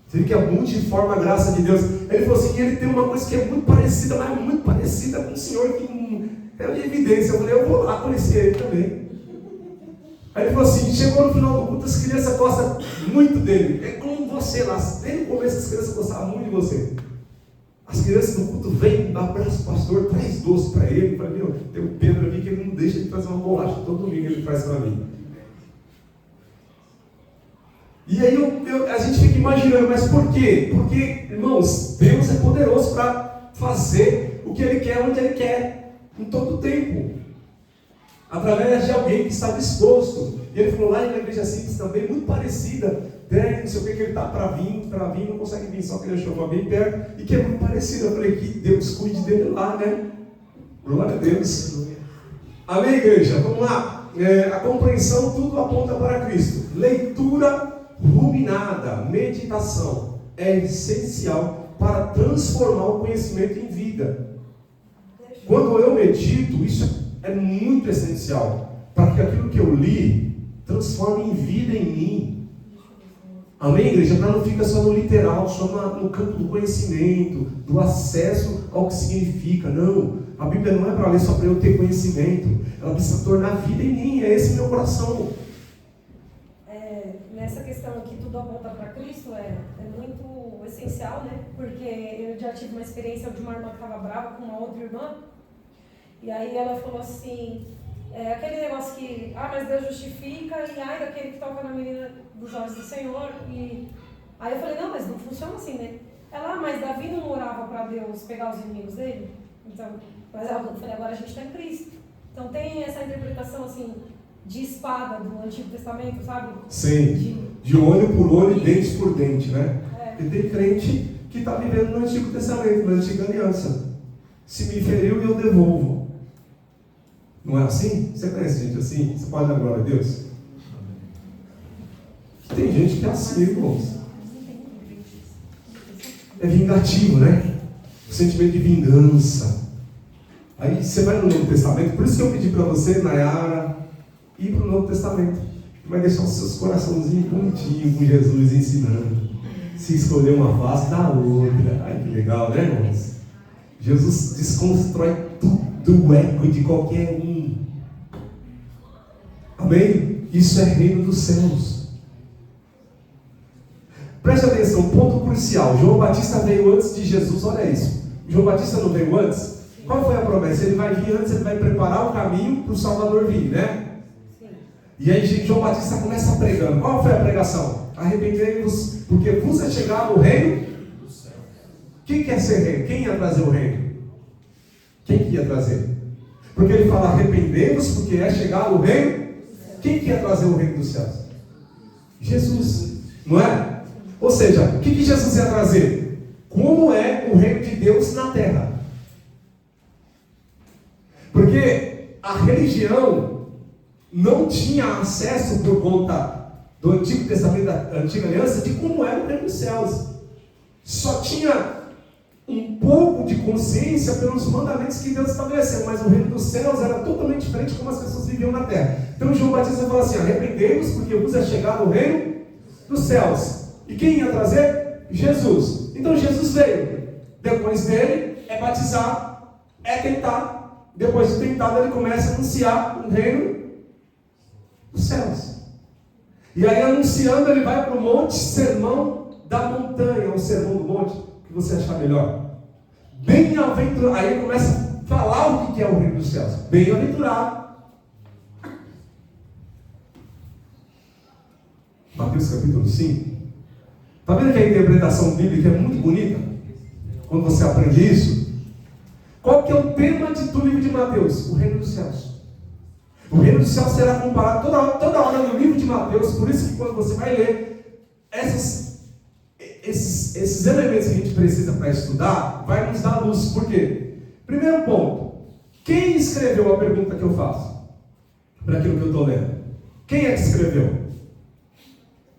Você vê que é multiforme a graça de Deus. Ele falou assim: ele tem uma coisa que é muito parecida, mas é muito parecida com o Senhor, que é de evidência. Eu falei: eu vou lá conhecer ele também. Aí ele falou assim: chegou no final do culto, as crianças gostam muito dele. É como você lá, desde o começo as crianças gostavam muito de você. As crianças do culto vêm, abraça o pastor, traz doce para ele. Eu falei: meu, tem o Pedro ali que ele não deixa de trazer uma bolacha, todo domingo ele traz para mim. E aí a gente fica imaginando, mas por quê? Porque, irmãos, Deus é poderoso para fazer o que Ele quer, onde Ele quer, em todo o tempo, através de alguém que está disposto. E ele falou lá em uma igreja simples também, muito parecida, não sei o que ele está para vir, não consegue vir, só que ele achou bem perto, e que é muito parecido. Eu falei: que Deus cuide dele lá, né? Glória a Deus. Amém, igreja? Vamos lá. A compreensão, tudo aponta para Cristo. Leitura ruminada, meditação, é essencial para transformar o conhecimento em vida. Quando eu medito, isso é muito essencial, para que aquilo que eu li transforme em vida em mim. Amém, igreja? Para não ficar só no literal, só no campo do conhecimento, do acesso ao que significa. Não, A Bíblia não é para ler só para eu ter conhecimento. Ela precisa tornar vida em mim. É esse meu coração. Nessa questão aqui, tudo aponta para Cristo, é muito essencial, né? Porque eu já tive uma experiência de uma irmã que estava brava com uma outra irmã. E aí ela falou assim, aquele negócio que, mas Deus justifica, e ai daquele que toca na menina dos olhos do Senhor. E aí eu falei, não, mas não funciona assim, né? Ela, mas Davi não orava para Deus pegar os inimigos dele? Então, mas eu falei, agora a gente está em Cristo. Então tem essa interpretação assim, de espada do Antigo Testamento, sabe? Sim, de olho por olho e dente por dente, né? E tem crente que está vivendo no Antigo Testamento, na Antiga Aliança. Se me feriu, eu devolvo. Não é assim? Você conhece gente assim? Você pode dar glória a Deus? Tem gente que é assim, irmãos. É vingativo, né? O sentimento de vingança. Aí você vai no Novo Testamento, por isso que eu pedi para você, Nayara, ir para o Novo Testamento. Vai deixar os seus coraçãozinhos bonitinhos com Jesus ensinando. Se escolher uma face, dá outra. Ai, que legal, né, irmãos? Jesus desconstrói tudo o ego de qualquer um. Amém? Isso é reino dos céus. Preste atenção, ponto crucial. João Batista veio antes de Jesus, olha isso. João Batista não veio antes? Qual foi a promessa? Ele vai vir antes, ele vai preparar o caminho para o Salvador vir, né? E aí João Batista começa pregando. Qual foi a pregação? Arrependei-vos, porque vos é chegado o reino do céu. Quem quer ser reino? Quem ia trazer o reino? Quem que ia trazer? Porque ele fala, arrependei-vos, porque é chegado o reino. Quem que ia trazer o reino dos céus? Jesus, não é? Ou seja, o que Jesus ia trazer? Como é o reino de Deus na terra? Porque a religião não tinha acesso por conta do Antigo Testamento, da Antiga Aliança, de como era o reino dos céus. Só tinha um pouco de consciência pelos mandamentos que Deus estabeleceu, mas o reino dos céus era totalmente diferente de como as pessoas viviam na terra. Então João Batista fala assim, arrependei-vos, porque vos é chegado o reino dos céus. E quem ia trazer? Jesus. Então Jesus veio. Depois dele é batizado, é tentado. Depois de tentado ele começa a anunciar o reino dos céus. E aí anunciando ele vai para o monte, sermão da montanha, o sermão do monte, o que você achar melhor. Bem-aventurado. Aí ele começa a falar o que é o reino dos céus. Bem-aventurado. Mateus capítulo 5. Está vendo que a interpretação bíblica é muito bonita? Quando você aprende isso. Qual que é o tema do livro de Mateus? O reino dos céus. O reino dos céus será comparado toda hora no livro de Mateus. Por isso que quando você vai ler esses elementos que a gente precisa para estudar, vai nos dar luz. Por quê? Primeiro ponto. Quem escreveu a pergunta que eu faço? Para aquilo que eu estou lendo. Quem é que escreveu?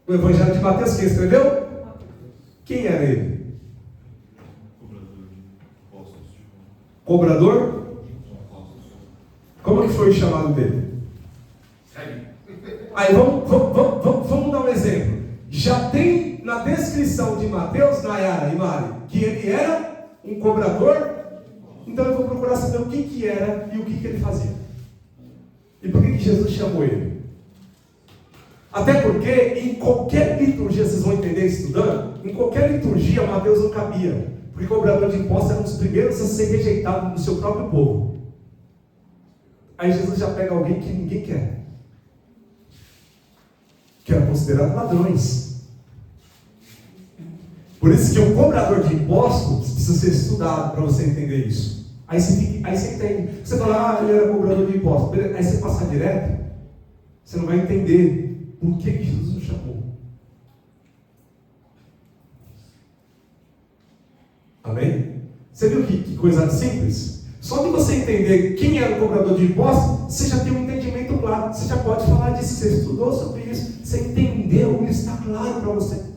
O Evangelho de Mateus, quem escreveu? Quem era ele? Cobrador? Como que foi o chamado dele? Aí vamos dar um exemplo. Já tem na descrição de Mateus, Nayara e Mari, que ele era um cobrador. Então eu vou procurar saber o que era e o que ele fazia. E por que Jesus chamou ele? Até porque em qualquer liturgia, vocês vão entender estudando, em qualquer liturgia Mateus não cabia. Porque cobrador de impostos era um dos primeiros a ser rejeitado do seu próprio povo. Aí Jesus já pega alguém que ninguém quer. Que era considerado ladrões. Por isso que o cobrador de impostos precisa ser estudado para você entender isso. Aí você entende. Você fala, ele era cobrador de impostos. Aí você passa direto, você não vai entender por que Jesus o chamou. Amém? Você viu que coisa simples? Só de você entender quem era o cobrador de impostos, você já tem um entendimento claro. Você já pode falar disso. Você estudou sobre isso. Você entendeu. Isso está claro para você.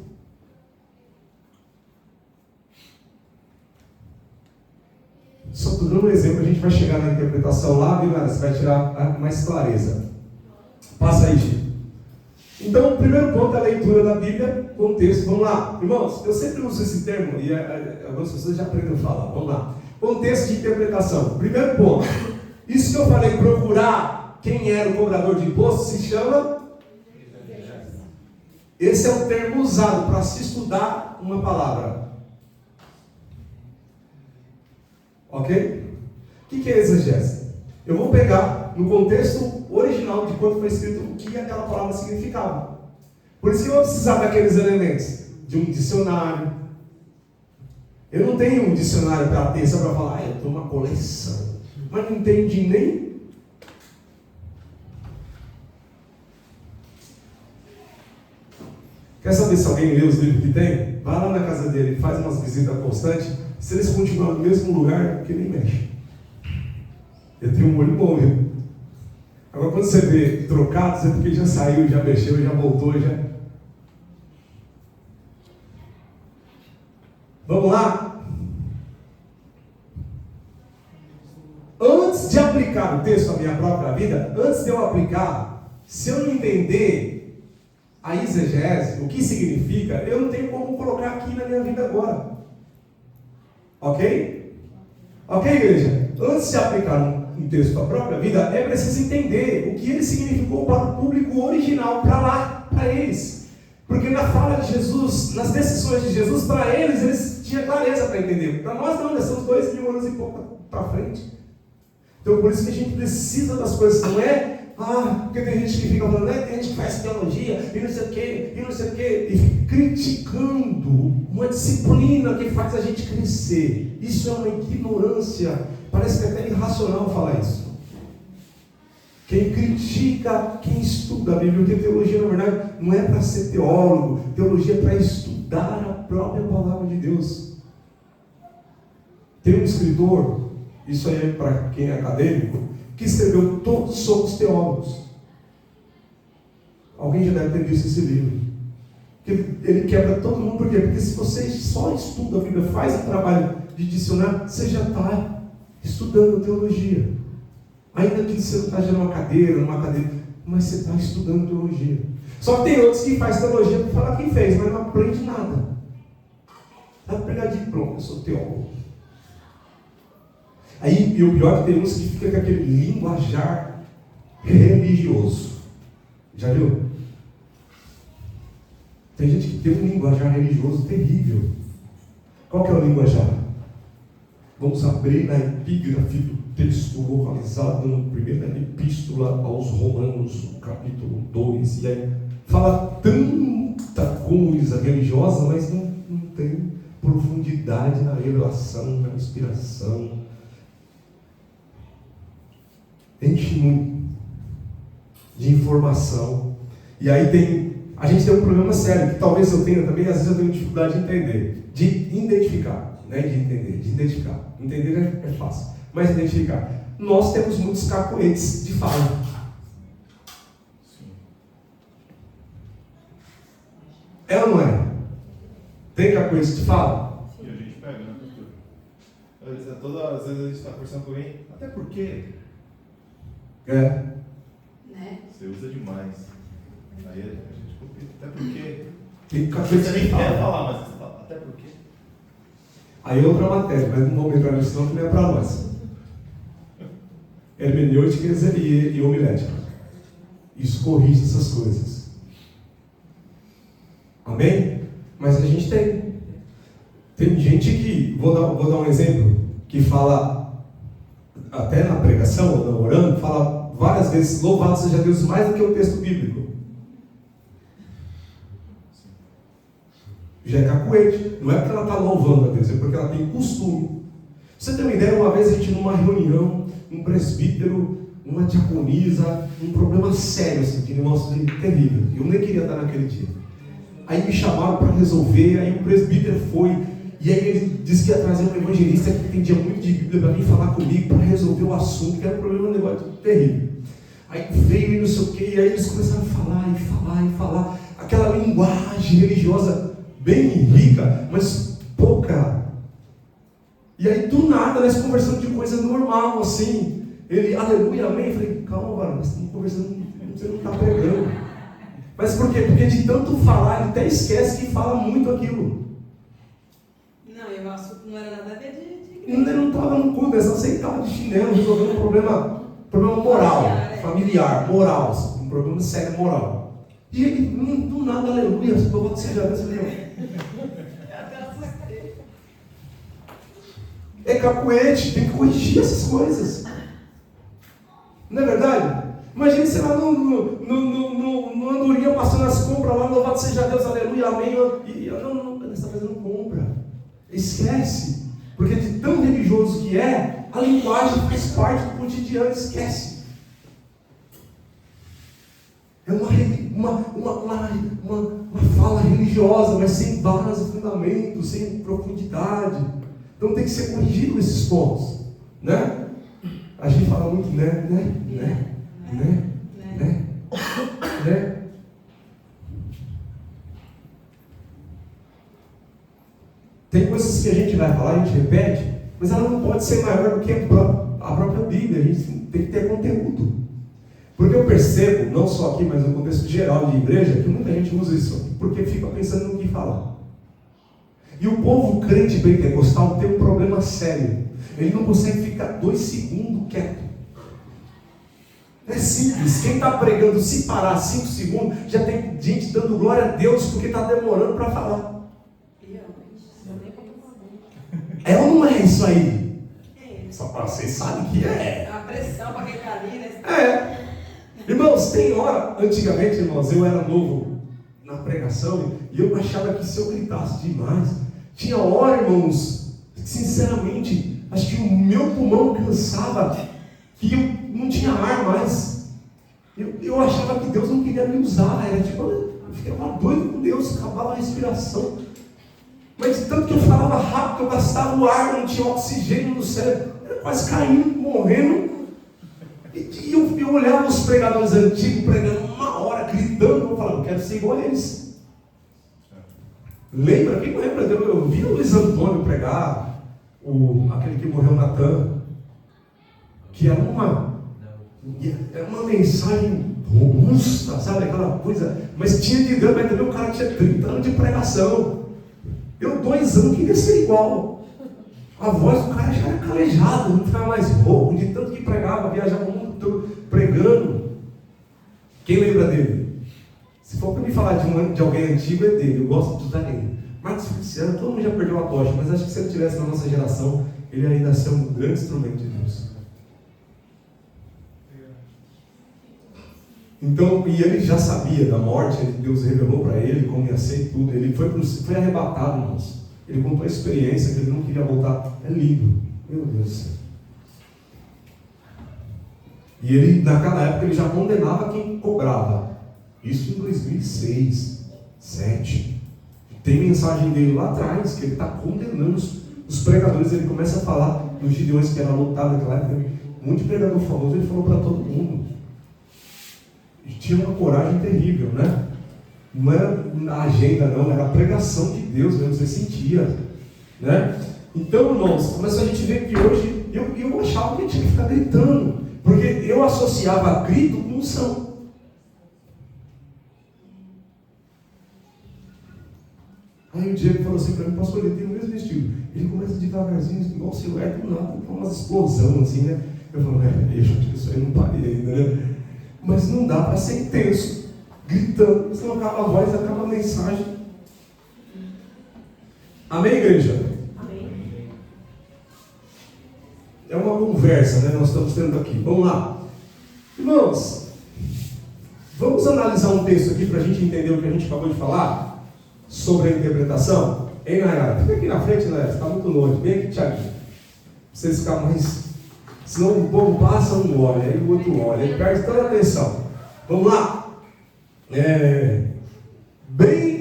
Só estou dando um exemplo. A gente vai chegar na interpretação lá, viu, Mara? Você vai tirar mais clareza. Passa aí, Chico. Então, o primeiro ponto é a leitura da Bíblia, contexto. Vamos lá. Irmãos, eu sempre uso esse termo, e algumas pessoas já aprendem a falar. Vamos lá. Contexto de interpretação. Primeiro ponto. Isso que eu falei, procurar quem era o cobrador de imposto, se chama... Esse é o termo usado para se estudar uma palavra. Ok? O que é exegese? Eu vou pegar no contexto original de quando foi escrito o que aquela palavra significava. Por isso que eu vou precisar daqueles elementos. De um dicionário. Eu não tenho um dicionário para ter só para falar, eu tenho uma coleção. Mas não entendi nem... Quer saber se alguém lê os livros que tem? Vai lá na casa dele, faz umas visitas constantes. Se eles continuarem no mesmo lugar, que nem mexe. Ele tem um olho bom, viu? Agora quando você vê trocados, é porque já saiu, já mexeu, já voltou, já... Vamos lá? Antes de aplicar o texto à minha própria vida, antes de eu aplicar, se eu não entender a exegese, o que significa, eu não tenho como colocar aqui na minha vida agora. Ok? Ok, igreja? Antes de aplicar um texto à própria vida, é preciso entender o que ele significou para o público original, para lá, para eles. Porque na fala de Jesus, nas decisões de Jesus, para eles tinham clareza para entender. Para nós não, nós somos 2.000 anos e pouco para frente. Então por isso que a gente precisa das coisas, não é? Porque tem gente que fica falando, tem gente que faz teologia, e não sei o quê, e fica criticando uma disciplina que faz a gente crescer. Isso é uma ignorância, parece que é até irracional falar isso. Quem critica, quem estuda a Bíblia, porque teologia na verdade não é para ser teólogo, teologia é para estudar a própria palavra de Deus. Tem um escritor, isso aí é para quem é acadêmico, que escreveu Todos Somos Teólogos. Alguém já deve ter visto esse livro. Ele quebra todo mundo, por quê? Porque se você só estuda a Bíblia, faz um trabalho de dicionário, você já está estudando teologia. Ainda que você não está já numa cadeira, mas você está estudando teologia. Só que tem outros que fazem teologia para falar quem fez, mas não aprende nada. Dá para pegar diploma, eu sou teólogo. Aí, e o pior é que tem uns que fica com aquele linguajar religioso. Já viu? Tem gente que tem um linguajar religioso terrível. Qual que é o linguajar? Vamos abrir na epígrafe do texto localizado na primeira epístola aos Romanos, no capítulo 2. E aí fala tanta coisa religiosa, mas não tem profundidade na revelação, na inspiração. Enche muito de informação. E aí a gente tem um problema sério, que talvez eu tenha também, às vezes eu tenho dificuldade de entender, de identificar, não é de entender, de identificar. Entender é fácil, mas identificar. Nós temos muitos cacoetes de fala. É ou não é? Tem cacoetes de fala? E a gente pega, né, pastor? Todas as vezes a gente está conversando com alguém, até porque... Né? Você usa demais. Aí a gente copia, até porque... Tem cacoetes Você de nem fala. quer falar, mas você fala, até porque... Aí é outra matéria, mas não vamos entrar nisso não, que não é para nós. Hermenêutica e homilética. Isso corrige essas coisas. Amém? Mas a gente tem gente que, vou dar um exemplo, que fala, até na pregação, ou na orando, fala várias vezes, louvado seja Deus, mais do que o texto bíblico. Já é cacuete. Não é porque ela está louvando a Deus, é porque ela tem costume. Pra você ter uma ideia, uma vez a gente numa reunião, um presbítero, uma diaconisa, um problema sério, assim, que nossa, terrível. Eu nem queria estar naquele dia. Aí me chamaram para resolver, aí o presbítero foi, e aí ele disse que ia trazer um evangelista que entendia muito de Bíblia para vir falar comigo, para resolver o assunto, que era um problema, um negócio terrível. Aí veio e não sei o que, e aí eles começaram a falar, aquela linguagem religiosa bem rica, mas pouca. E aí do nada nós conversando de coisa normal, assim, ele, aleluia, amém, eu falei, calma, varão, nós estamos conversando, você não está pregando. Mas por quê? Porque de tanto falar, ele até esquece que fala muito aquilo. Não, eu acho que não era nada a ver de Ele não estava no culto, ele só sentado de chinelo, resolvendo um problema moral, familiar, moral, assim, um problema sério moral. E ele, do nada, aleluia, louvado seja Deus, é cacuete, tem que corrigir essas coisas. Não é verdade? Imagina você lá no andorinha passando as compras lá, louvado seja Deus, aleluia, amém. E não, ele está fazendo compra. Esquece. Porque de tão religioso que é, a linguagem faz parte do cotidiano, esquece. É uma fala religiosa, mas sem base, fundamento, sem profundidade. Então tem que ser corrigido esses pontos. Né? A gente fala muito, né? Tem coisas que a gente vai falar, a gente repete, mas ela não pode ser maior do que a própria Bíblia. A gente tem que ter conteúdo. Porque eu percebo, não só aqui, mas no contexto geral de igreja, que muita gente usa isso porque fica pensando no que falar. E o povo crente pentecostal tem um problema sério. Ele não consegue ficar 2 segundos quieto. É simples. Quem está pregando, se parar 5 segundos, já tem gente dando glória a Deus porque está demorando para falar. É ou não é isso aí? Só para vocês sabem que é. A pressão para quem está ali, né? É. Irmãos, tem hora, antigamente, irmãos, eu era novo na pregação e eu achava que se eu gritasse demais, tinha hora, irmãos, sinceramente, acho que o meu pulmão cansava, que eu não tinha ar mais. Eu achava que Deus não queria me usar, era tipo, eu ficava doido com Deus, acabava a respiração. Mas tanto que eu falava rápido, eu gastava o ar, não tinha oxigênio no cérebro, era quase caindo, morrendo. E eu olhava os pregadores antigos pregando 1 hora, gritando, eu falava, eu quero ser igual a eles. Lembra? Quem não lembra? Eu vi o Luiz Antônio pregar, aquele que morreu, Natan, que era uma mensagem robusta, sabe? Aquela coisa, mas tinha de drama, mas também o cara tinha 30 anos de pregação. Eu 2 anos queria ser igual. A voz do cara já era calejada, não ficava mais rouco, de tanto que pregava, viajava o mundo todo pregando. Quem lembra dele? Se for para me falar de alguém antigo, é dele, eu gosto de usar ele. Marcos Feliciano, todo mundo já perdeu a tocha, mas acho que se ele estivesse na nossa geração, ele ainda ia ser um grande instrumento de Deus. Então, e ele já sabia da morte, Deus revelou para ele como ia ser tudo. Ele foi arrebatado, irmãos. Ele contou a experiência que ele não queria voltar. É lindo. Meu Deus do céu. E ele, naquela época, ele já condenava quem cobrava. Isso em 2006, 2007. Tem mensagem dele lá atrás, que ele está condenando os pregadores. Ele começa a falar dos Gideões que era lotado naquela época. Muito pregador famoso, ele falou para todo mundo. E tinha uma coragem terrível, né? Não era a agenda, não, era a pregação de Deus mesmo, você sentia, né? Então, irmãos, mas a gente vê que hoje, eu achava que a gente tinha que ficar gritando, porque eu associava grito com unção. Aí o Diego falou assim para mim, pastor, ele tem o mesmo estilo, ele começa devagarzinho, igual o silhuete, do nada, com umas explosões assim, né? Eu falo, deixa, isso aí não parei ainda, né? Mas não dá para ser intenso, gritando, senão acaba a voz, acaba a mensagem. Amém, igreja? Amém. É uma conversa, né? Nós estamos tendo aqui. Vamos lá. Irmãos, vamos analisar um texto aqui para a gente entender o que a gente acabou de falar sobre a interpretação. Hein, Nayara? Fica aqui na frente, Nayara, está muito longe. Vem aqui, Thiago. Pra vocês ficarem mais... Senão o povo passa, um olha, aí o outro olha, ele perde toda a atenção. Vamos lá.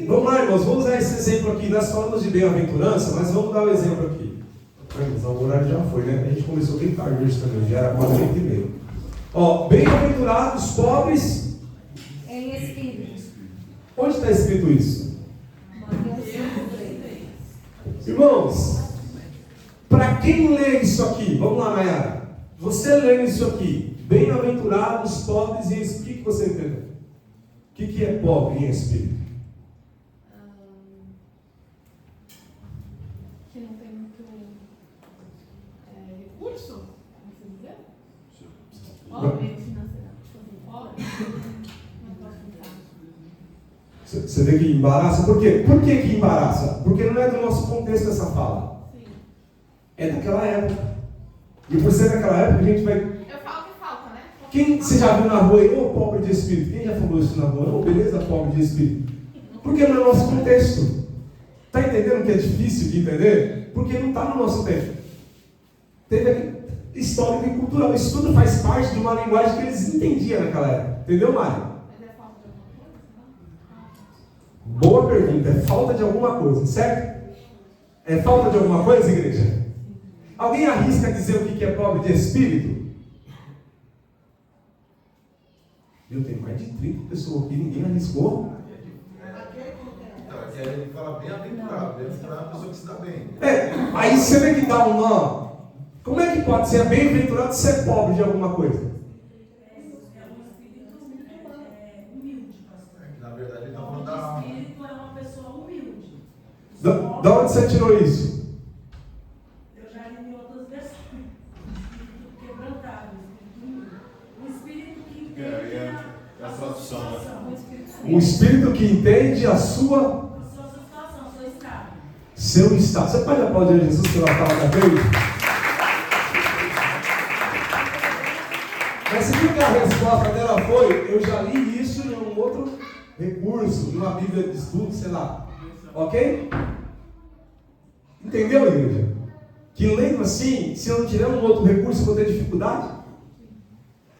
Vamos lá, irmãos, vamos usar esse exemplo aqui. Nós falamos de bem-aventurança, mas vamos dar um exemplo aqui. Mas o horário já foi, né? A gente começou bem tarde hoje também, já era 4h30. Ó, bem-aventurados pobres Em espírito. Onde está escrito isso? Mateus 5:3. Irmãos, para quem lê isso aqui, vamos lá, Nayara. Você lê isso aqui, bem-aventurados pobres em espírito, o que você entendeu? O que é pobre em espírito? Que não tem muito. Você vê que embaraça? Por quê? Por que que embaraça? Porque não é do nosso contexto essa fala. É daquela época. E por ser daquela época, a gente vai... Eu falo que falta, né? Quem você já viu na rua aí? Ô, pobre de espírito. Quem já falou isso na rua? Ô, beleza, pobre de espírito. Porque não é nosso contexto. Está entendendo que é difícil de entender? Porque não está no nosso tempo. Teve aqui histórico e cultural. Isso tudo faz parte de uma linguagem que eles entendiam naquela época. Entendeu, Mário? Mas é falta de alguma coisa, não? Boa pergunta. É falta de alguma coisa, certo? É falta de alguma coisa, igreja? Alguém arrisca dizer o que é pobre de espírito? Eu tenho mais de 30 pessoas aqui, ninguém arriscou. Então, aqui ele fala bem-aventurado. Bem-aventurado é a pessoa que se dá bem. Aí você vê que dá um nó. Como é que pode ser bem-aventurado ser pobre de alguma coisa? Na verdade, ele está falando da alma. O espírito é uma pessoa humilde. Da onde você tirou isso? Eu já li em outras versões. Espírito quebrantado, espírito humilde. Um espírito que entende a sua situação. Um espírito que entende a sua situação, seu estado. Seu estado. Você pode aplaudir Jesus pela palavra dele? Mas você viu que a resposta dela foi: eu já li isso em um outro recurso, em uma Bíblia de estudo, sei lá. Ok? Entendeu, igreja? Que lendo assim, se eu não tiver um outro recurso, eu vou ter dificuldade.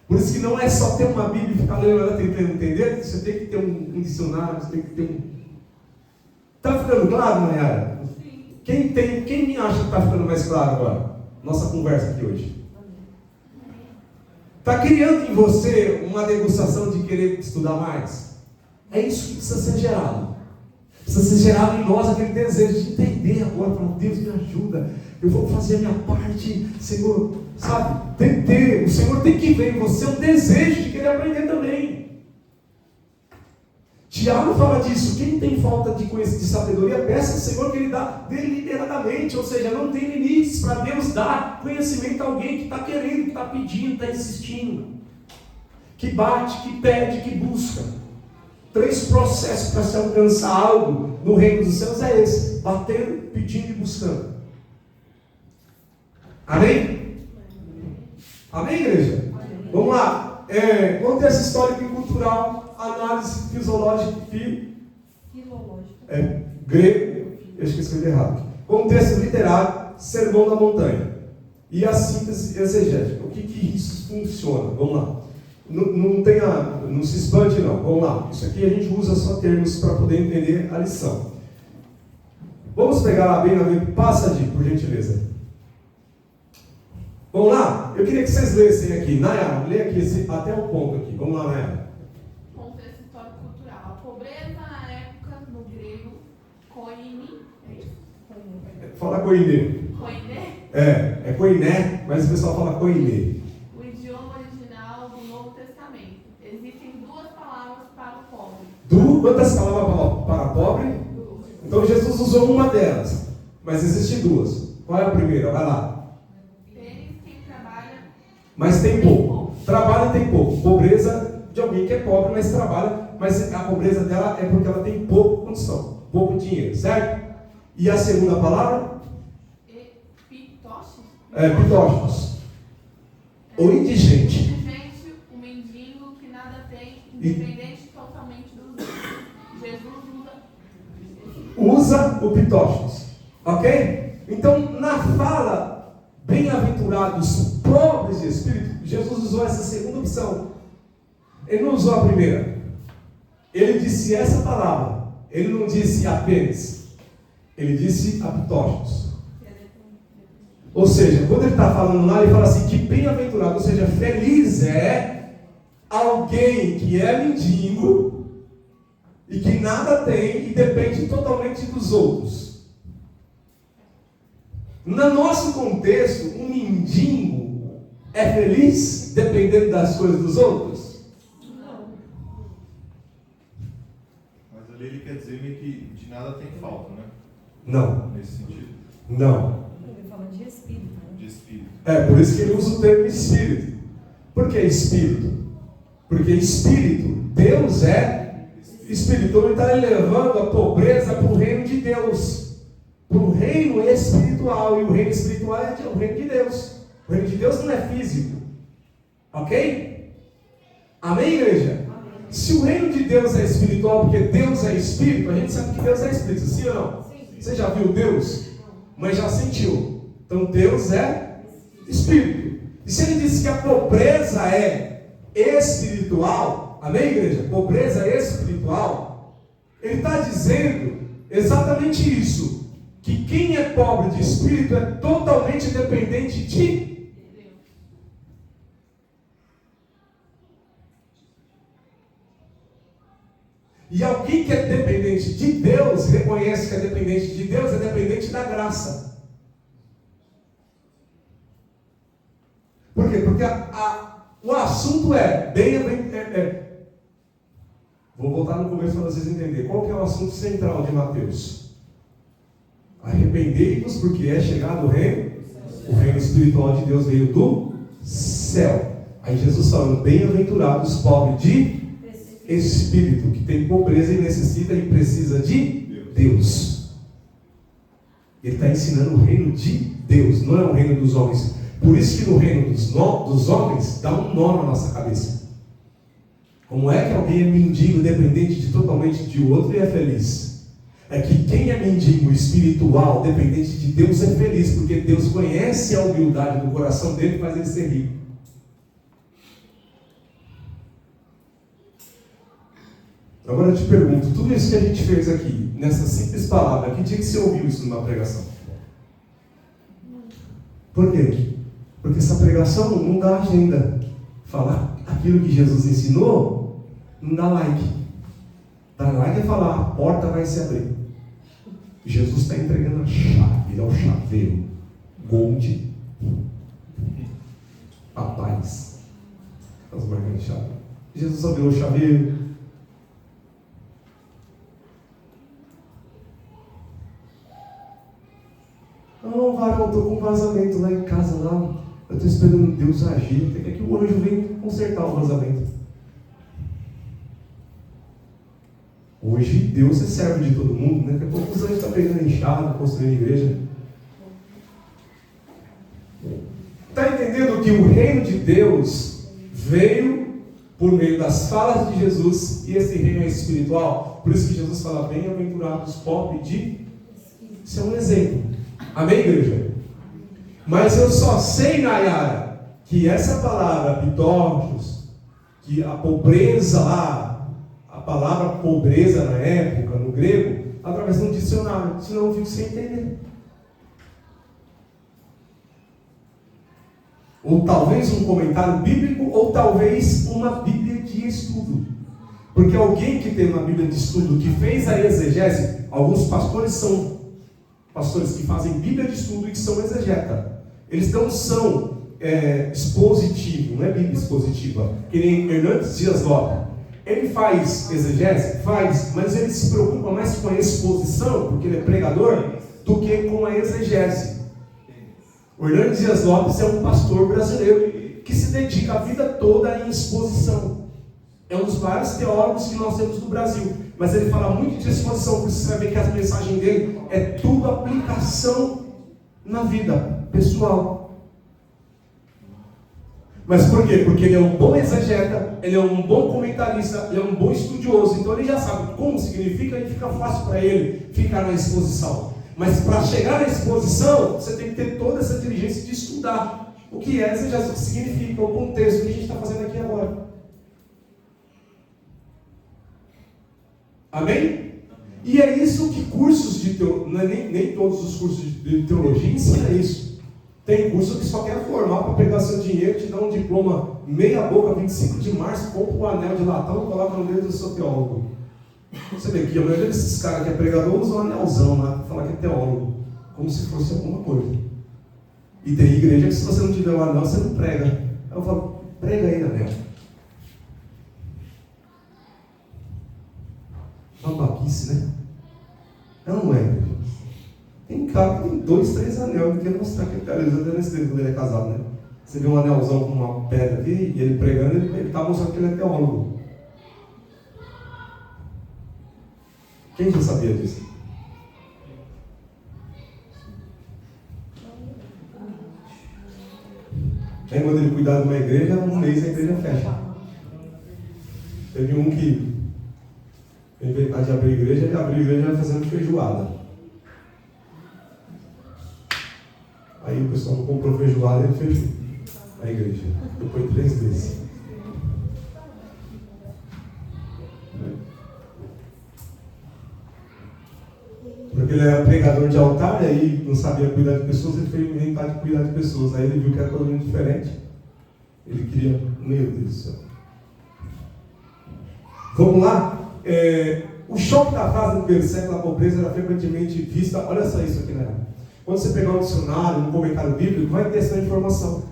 Por isso que não é só ter uma Bíblia e ficar lendo ela tentando entender. Você tem que ter um dicionário, você tem que ter um... Está ficando claro, Nayara? Quem me acha que está ficando mais claro agora? Nossa conversa aqui hoje. Está criando em você uma degustação de querer estudar mais? É isso que precisa ser gerado. Precisa ser gerado em nós aquele desejo de entender agora. Falar: Deus me ajuda, eu vou fazer a minha parte, Senhor. Sabe? Tem que ter, o Senhor tem que ver em você um desejo de querer aprender também. Tiago fala disso. Quem tem falta de conhecimento, de sabedoria, peça ao Senhor que Ele dá deliberadamente. Ou seja, não tem limites para Deus dar conhecimento a alguém que está querendo, que está pedindo, está insistindo, que bate, que pede, que busca. 3 processos para se alcançar algo no reino dos céus é esse: batendo, pedindo e buscando. Amém? Amém, igreja? Vamos lá. Contexto histórico e cultural, análise fisiológica e grego, eu esqueci errado. Contexto literário, sermão da montanha. E a síntese exegética. O que isso funciona? Vamos lá. Não se espante não. Vamos lá. Isso aqui a gente usa só termos para poder entender a lição. Vamos pegar lá bem na minha. Passa, por gentileza. Vamos lá? Eu queria que vocês lessem aqui. Nayara, lê aqui até o ponto aqui. Vamos lá, Nayara. Contexto histórico-cultural. A pobreza na época, no grego, koine. É isso? Fala koine. Koine. É koiné, mas o pessoal fala koine. O idioma original do Novo Testamento. Existem 2 palavras para o pobre. Quantas palavras para pobre? 2. Então Jesus usou uma delas, mas existem 2. Qual é a primeira? Vai lá. Mas tem pouco. Trabalha e tem pouco. Pobreza de alguém que é pobre, mas trabalha, mas a pobreza dela é porque ela tem pouca condição, pouco dinheiro, certo? E a segunda palavra? Pitoches? Pitoches. O indigente. O indigente, o mendigo que nada tem, independente totalmente dos outros. Jesus usa o pitoches. Ok? Então, na fala bem-aventurados pobres de espírito, Jesus usou essa segunda opção. Ele não usou a primeira. Ele disse essa palavra. Ele não disse apenas. Ele disse aptóticos. Ou seja, quando ele está falando lá, ele fala assim: que bem-aventurado, ou seja, feliz é alguém que é mendigo e que nada tem e depende totalmente dos outros. No nosso contexto, um mendigo é feliz dependendo das coisas dos outros? Não. Mas ali ele quer dizer meio que de nada tem falta, né? Não. Nesse sentido. Não. Ele fala de espírito. De espírito. Por isso que ele usa o termo espírito. Por que espírito? Porque espírito, Deus é espiritual, ele está levando a pobreza para o reino de Deus, para o reino espiritual, e o reino espiritual é o reino de Deus. O reino de Deus não é físico, ok? Amém, igreja? Amém. Se o reino de Deus é espiritual, porque Deus é espírito, a gente sabe que Deus é espírito, sim ou não? Sim. Você já viu Deus? Mas já sentiu. Então Deus é espírito. E se ele disse que a pobreza é espiritual, amém, igreja? Pobreza espiritual, ele está dizendo exatamente isso, que quem é pobre de espírito é totalmente dependente de Deus. E alguém que é dependente de Deus, reconhece que é dependente de Deus, é dependente da graça. Por quê? Porque o assunto vou voltar no começo para vocês entenderem. Qual que é o assunto central de Mateus? Arrependei-vos, porque é chegado o reino espiritual de Deus veio do céu. Aí Jesus falando, bem-aventurados os pobres de espírito, que tem pobreza e necessita e precisa de Deus. Ele está ensinando o reino de Deus, não é o reino dos homens. Por isso que no reino dos homens dá um nó na nossa cabeça. Como é que alguém é mendigo, dependente totalmente de outro e é feliz? É que quem é mendigo espiritual, dependente de Deus, é feliz, porque Deus conhece a humildade do coração dele e faz ele ser rico. Agora eu te pergunto, tudo isso que a gente fez aqui, nessa simples palavra, que dia que você ouviu isso numa pregação? Por quê? Porque essa pregação não dá agenda. Falar aquilo que Jesus ensinou, não dá like. Dar like é falar, a porta vai se abrir. Jesus está entregando a chave, ele é o chaveiro. Gold. A paz. As marcas de chave. Jesus abriu o chaveiro. Não, varão, estou com um vazamento lá em casa, lá. Eu estou esperando Deus agir. Até que o anjo vem consertar o vazamento. Hoje Deus é servo de todo mundo, né? Daqui a pouco os anjos estão pegando enxada, construindo igreja. Está entendendo que o reino de Deus veio por meio das falas de Jesus, e esse reino é espiritual? Por isso que Jesus fala, bem-aventurados os pobres de... Isso é um exemplo. Amém, igreja? Mas eu só sei, Nayara, que essa palavra, pitófilos, que a pobreza lá, a palavra pobreza na época, no grego, através de um dicionário, senão eu fico sem entender. Ou talvez um comentário bíblico, ou talvez uma Bíblia de estudo. Porque alguém que tem uma Bíblia de estudo, que fez a exegese, alguns pastores são pastores que fazem Bíblia de estudo e que são exegeta. Eles não são expositivos, não é Bíblia expositiva. Que nem Hernandes Dias Lopes. Ele faz exegese? Faz, mas ele se preocupa mais com a exposição, porque ele é pregador, do que com a exegese. O Hernandes Dias Lopes é um pastor brasileiro que se dedica a vida toda em exposição. É um dos vários teólogos que nós temos no Brasil. Mas ele fala muito de exposição, por isso você vai ver que a mensagem dele é tudo aplicação na vida pessoal. Mas por quê? Porque ele é um bom exegeta, ele é um bom comentarista, ele é um bom estudioso. Então ele já sabe como significa e fica fácil para ele ficar na exposição. Mas para chegar na exposição, você tem que ter toda essa diligência de estudar o que é exegese, o que significa, o contexto que a gente está fazendo aqui agora. Amém? E é isso que cursos de teologia, nem todos os cursos de teologia ensinam isso. Tem curso que só quer formar para pegar seu dinheiro, te dar um diploma meia boca, 25 de março, compra um anel de latão e coloca no dedo do seu teólogo. Você vê que a maioria desses caras que é pregador usa um anelzão lá para falar que é teólogo, como se fosse alguma coisa. E tem igreja que se você não tiver um anel, você não prega. Aí eu falo, prega aí, anel. Uma babice, né? Não é. Tem cara que tem 2, 3 anel, ele quer mostrar que ele cara usa nesse tempo quando ele é casado, né? Você vê um anelzão com uma pedra aqui, e ele pregando, ele está mostrando que ele é teólogo. Quem já sabia disso? Aí quando ele cuidar de uma igreja, um mês a igreja fecha. Teve um que inventar de abrir a igreja, ele abriu a igreja fazendo feijoada. Aí o pessoal não comprou feijoada e ele fechou a igreja. Depois de 3 vezes. Porque ele era pregador de altar e aí não sabia cuidar de pessoas, ele foi inventar de cuidar de pessoas. Aí ele viu que era totalmente diferente. Ele queria, meu Deus do céu. Vamos lá? O choque da frase do primeiro século, a pobreza era frequentemente vista. Olha só isso aqui, né? Quando você pegar um dicionário, um comentário bíblico, vai ter essa informação.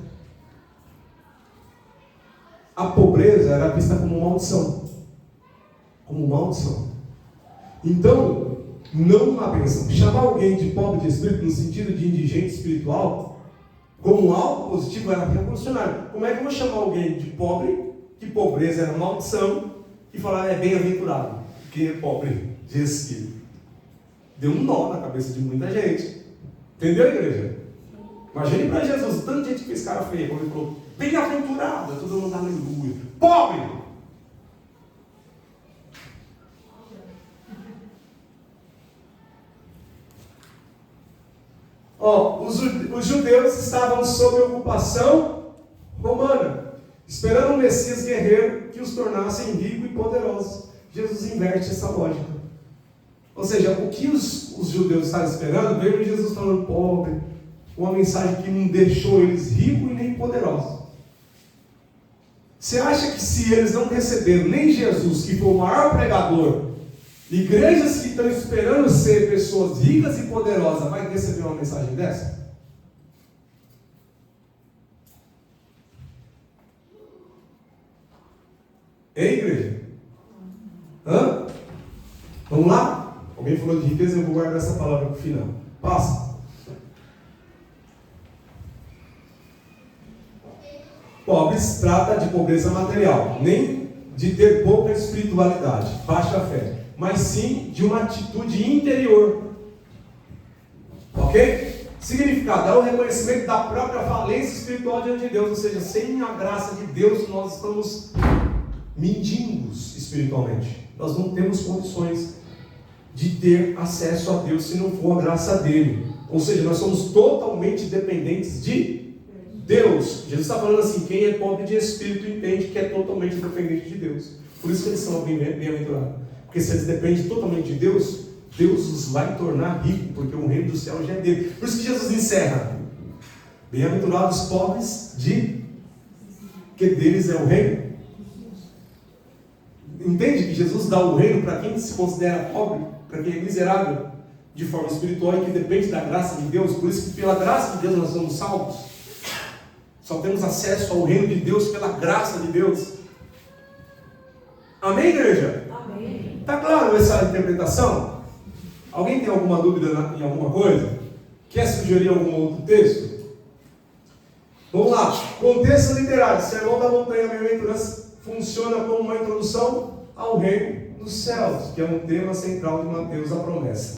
A pobreza era vista como maldição. Como maldição. Então, não uma bênção. Chamar alguém de pobre de espírito, no sentido de indigente espiritual, como algo positivo, era revolucionário. Como é que eu vou chamar alguém de pobre, que pobreza era maldição, e falar é bem-aventurado, porque é pobre de espírito? Deu um nó na cabeça de muita gente. Entendeu, igreja? Imagine para Jesus, tanta gente que fez cara feia, quando ele falou, bem-aventurado, todo mundo aleluia. Pobre! Os judeus estavam sob ocupação romana, esperando um Messias guerreiro que os tornasse ricos e poderosos. Jesus inverte essa lógica. Ou seja, o que os judeus estavam esperando, veio Jesus falando pobre, uma mensagem que não deixou eles ricos e nem poderosos. Você acha que se eles não receberam nem Jesus, que foi o maior pregador, igrejas que estão esperando ser pessoas ricas e poderosas, vai receber uma mensagem dessa? Ei, igreja? Hã? Vamos lá? Alguém falou de riqueza, eu vou guardar essa palavra para o final. Passa. Pobres trata de pobreza material, nem de ter pouca espiritualidade, baixa fé, mas sim de uma atitude interior. Ok? Significado é o reconhecimento da própria falência espiritual diante de Deus, ou seja, sem a graça de Deus nós estamos mendigos espiritualmente. Nós não temos condições de ter acesso a Deus se não for a graça dele. Ou seja, nós somos totalmente dependentes de Deus. Jesus está falando assim, quem é pobre de espírito entende que é totalmente dependente de Deus. Por isso que eles são bem-aventurados. Porque se eles dependem totalmente de Deus, Deus os vai tornar ricos, porque o reino do céu já é dele. Por isso que Jesus encerra: bem-aventurados pobres que deles é o reino. Entende que Jesus dá o reino para quem se considera pobre, para quem é miserável de forma espiritual e que depende da graça de Deus. Por isso que pela graça de Deus nós somos salvos. Só temos acesso ao reino de Deus pela graça de Deus. Amém, igreja? Amém. Está claro essa interpretação? Alguém tem alguma dúvida em alguma coisa? Quer sugerir algum outro texto? Vamos lá. Contexto literário. Sermão da Montanha, bem-aventurança, funciona como uma introdução ao reino dos céus, que é um tema central de Mateus, a promessa.